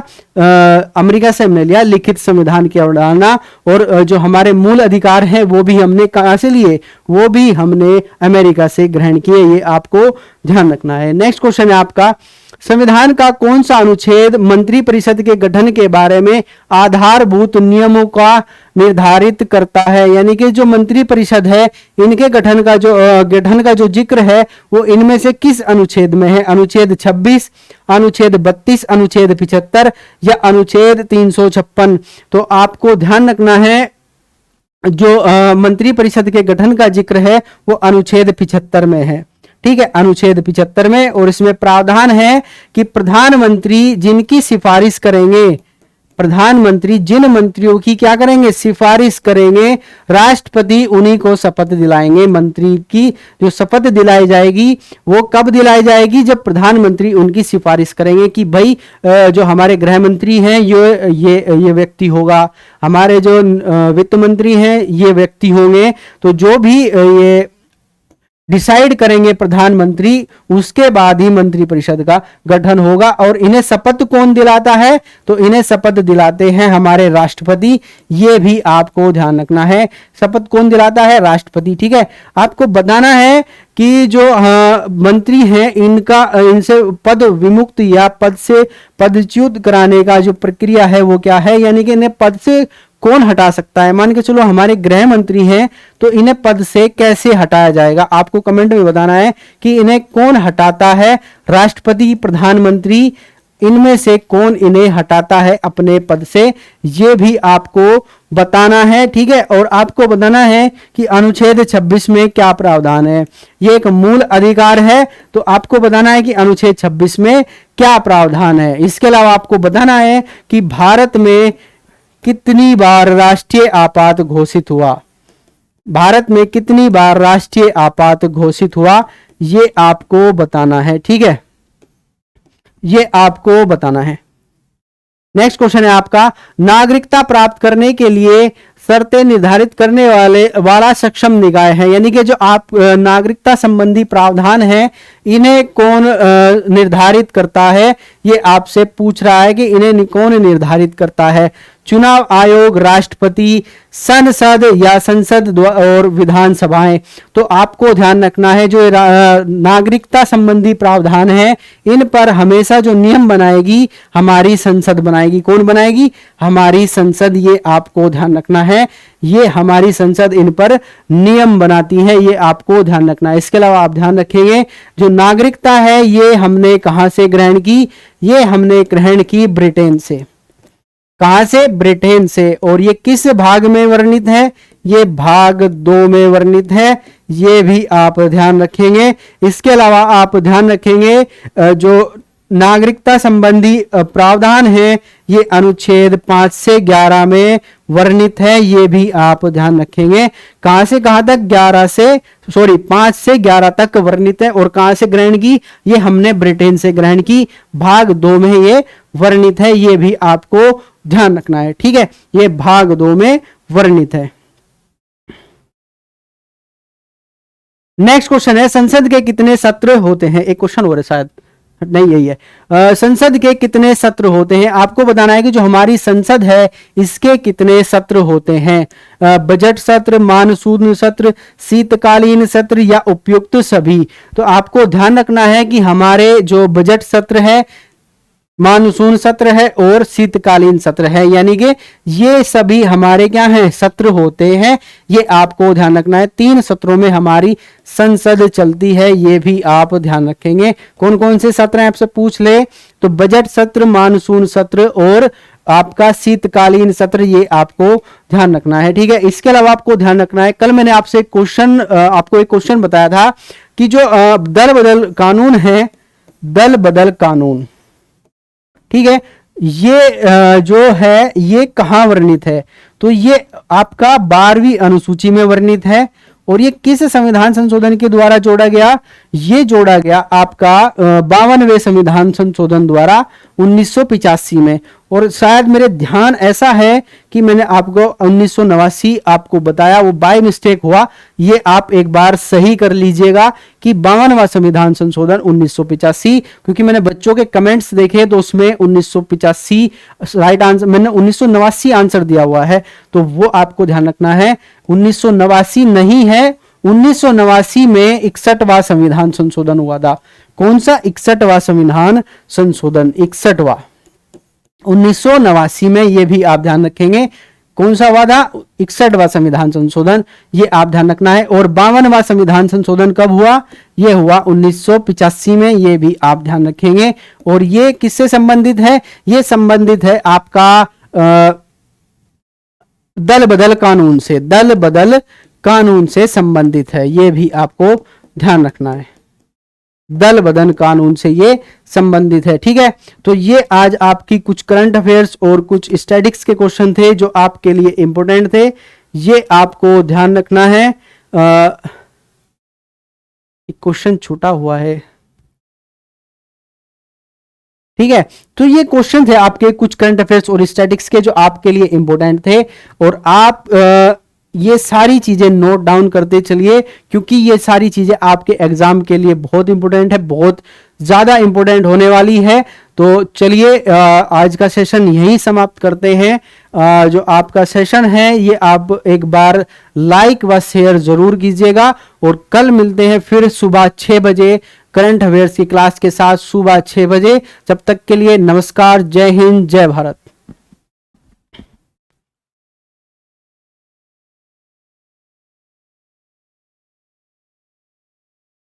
अमेरिका से हमने लिया लिखित संविधान की अवधारणा। और जो हमारे मूल अधिकार हैं वो भी हमने कहां से लिए? वो भी हमने अमेरिका से ग्रहण किए, ये आपको ध्यान रखना है। नेक्स्ट क्वेश्चन है आपका, संविधान का कौन सा अनुच्छेद मंत्रिपरिषद के गठन के बारे में आधारभूत नियमों का निर्धारित करता है? यानी कि जो मंत्रिपरिषद है, इनके गठन का जो जिक्र है वो इनमें से किस अनुच्छेद में है? अनुच्छेद 26, अनुच्छेद 32, अनुच्छेद 75 या अनुच्छेद 356? तो आपको ध्यान रखना है, जो मंत्रिपरिषद के गठन का जिक्र है वो अनुच्छेद 75 में है। ठीक है, अनुच्छेद 75 में। और इसमें प्रावधान है कि प्रधानमंत्री जिनकी सिफारिश करेंगे, प्रधानमंत्री जिन मंत्रियों की क्या करेंगे? सिफारिश करेंगे, राष्ट्रपति उन्हीं को शपथ दिलाएंगे। मंत्री की जो शपथ दिलाई जाएगी वो कब दिलाई जाएगी? जब प्रधानमंत्री उनकी सिफारिश करेंगे कि भाई जो हमारे गृह मंत्री हैं ये व्यक्ति होगा, हमारे जो वित्त मंत्री हैं ये व्यक्ति होंगे। तो जो भी ये डिसाइड करेंगे प्रधानमंत्री, उसके बाद ही मंत्रिपरिषद का गठन होगा। और इन्हें शपथ कौन दिलाता है? तो इन्हें शपथ दिलाते हैं हमारे राष्ट्रपति। ये भी आपको ध्यान रखना है, शपथ कौन दिलाता है? राष्ट्रपति। ठीक है, आपको बताना है कि जो मंत्री हैं इनसे पद विमुक्त या पद से पदच्युत कराने का जो प्रक्रिया है वो क्या है? यानी कि इन्हें पद से कौन हटा सकता है? मान के चलो हमारे गृह मंत्री हैं, तो इन्हें पद से कैसे हटाया जाएगा? आपको कमेंट में बताना है कि इन्हें कौन हटाता है? राष्ट्रपति, प्रधानमंत्री, इनमें से कौन इन्हें हटाता है अपने पद से? ये भी आपको बताना है। ठीक है, और आपको बताना है कि अनुच्छेद 26 में क्या प्रावधान है। ये एक मूल अधिकार है, तो आपको बताना है कि अनुच्छेद 26 में क्या प्रावधान है। इसके अलावा आपको बताना है कि भारत में कितनी बार राष्ट्रीय आपात घोषित हुआ? भारत में कितनी बार राष्ट्रीय आपात घोषित हुआ, ये आपको बताना है। ठीक है, ये आपको बताना है। नेक्स्ट क्वेश्चन है आपका, नागरिकता प्राप्त करने के लिए शर्तें निर्धारित करने वाला सक्षम निकाय है। यानी कि जो आप नागरिकता संबंधी प्रावधान है इन्हें कौन निर्धारित करता है? ये आपसे पूछ रहा है कि इन्हें कौन निर्धारित करता है? चुनाव आयोग, राष्ट्रपति, संसद या संसद और विधानसभाएं? तो आपको ध्यान रखना है जो नागरिकता संबंधी प्रावधान है इन पर हमेशा जो नियम बनाएगी हमारी संसद बनाएगी। कौन बनाएगी? हमारी संसद। ये आपको ध्यान रखना है, ये हमारी संसद इन पर नियम बनाती है, ये आपको ध्यान रखना है। इसके अलावा आप ध्यान रखेंगे जो नागरिकता है ये हमने कहां से ग्रहण की? ये हमने ग्रहण की ब्रिटेन से। कहां से? ब्रिटेन से। और ये किस भाग में वर्णित है? ये भाग 2 में वर्णित है, ये भी आप ध्यान रखेंगे। इसके अलावा आप ध्यान रखेंगे जो नागरिकता संबंधी प्रावधान है ये अनुच्छेद 5 से 11 में वर्णित है, ये भी आप ध्यान रखेंगे। कहां से कहां तक? 5 से 11 तक वर्णित है। और कहां से ग्रहण की? ये हमने ब्रिटेन से ग्रहण की, भाग 2 में ये वर्णित है, ये भी आपको ध्यान रखना है। ठीक है, ये भाग 2 में वर्णित है। नेक्स्ट क्वेश्चन है, संसद के कितने सत्र होते हैं? एक क्वेश्चन और है शायद, नहीं यही है। संसद के कितने सत्र होते हैं? आपको बताना है कि जो हमारी संसद है इसके कितने सत्र होते हैं। बजट सत्र, मानसून सत्र, शीतकालीन सत्र या उपयुक्त सभी? तो आपको ध्यान रखना है कि हमारे जो बजट सत्र है, मानसून सत्र है और शीतकालीन सत्र है, यानी कि ये सभी हमारे क्या हैं? सत्र होते हैं। ये आपको ध्यान रखना है। 3 सत्रों में हमारी संसद चलती है, ये भी आप ध्यान रखेंगे। कौन कौन से सत्र हैं आपसे पूछ ले तो बजट सत्र, मानसून सत्र और आपका शीतकालीन सत्र, ये आपको ध्यान रखना है। ठीक है, इसके अलावा आपको ध्यान रखना है, कल मैंने आपसे आपको एक क्वेश्चन बताया था कि जो दल बदल कानून है, दल बदल कानून, ठीक है, ये जो है ये कहां वर्णित है? तो ये आपका 12वीं अनुसूची में वर्णित है। और ये किस संविधान संशोधन के द्वारा जोड़ा गया? ये जोड़ा गया आपका 52वें संविधान संशोधन द्वारा 1985 में। और शायद मेरे ध्यान ऐसा है कि मैंने आपको 1989 आपको बताया, वो बाय मिस्टेक हुआ, ये आप एक बार सही कर लीजिएगा कि 52वां संविधान संशोधन 1985, क्योंकि मैंने बच्चों के कमेंट्स देखे तो उसमें 1985 राइट आंसर, मैंने 1989 आंसर दिया हुआ है, तो वो आपको ध्यान रखना है। 1989 नहीं है, 1989 में 61वां संविधान संशोधन हुआ था। कौन सा? 61वां संविधान संशोधन, 61वां 1989 में, ये भी आप ध्यान रखेंगे। कौन सा हुआ था? 61वां संविधान संशोधन, ये आप ध्यान रखना है। और 52वां संविधान संशोधन कब हुआ? ये हुआ 1985 में, ये भी आप ध्यान रखेंगे। और ये किससे संबंधित है? ये संबंधित है आपका दल बदल कानून से, दल बदल कानून से संबंधित है, ये भी आपको ध्यान रखना है। दल बदल कानून से ये संबंधित है, ठीक है। तो ये आज आपकी कुछ करंट अफेयर्स और कुछ स्टैटिक्स के क्वेश्चन थे जो आपके लिए इंपॉर्टेंट थे, ये आपको ध्यान रखना है। क्वेश्चन छूटा हुआ है, ठीक है। तो ये क्वेश्चन थे आपके कुछ करंट अफेयर्स और स्टैटिक्स के जो आपके लिए इंपॉर्टेंट थे, और आप ये सारी चीजें नोट डाउन करते चलिए, क्योंकि ये सारी चीजें आपके एग्जाम के लिए बहुत इंपॉर्टेंट है, बहुत ज्यादा इंपॉर्टेंट होने वाली है। तो चलिए आज का सेशन यहीं समाप्त करते हैं। जो आपका सेशन है ये आप एक बार लाइक व शेयर जरूर कीजिएगा, और कल मिलते हैं फिर सुबह 6 बजे करंट अफेयर्स की क्लास के साथ, सुबह 6 बजे। जब तक के लिए नमस्कार, जय हिंद, जय भारत।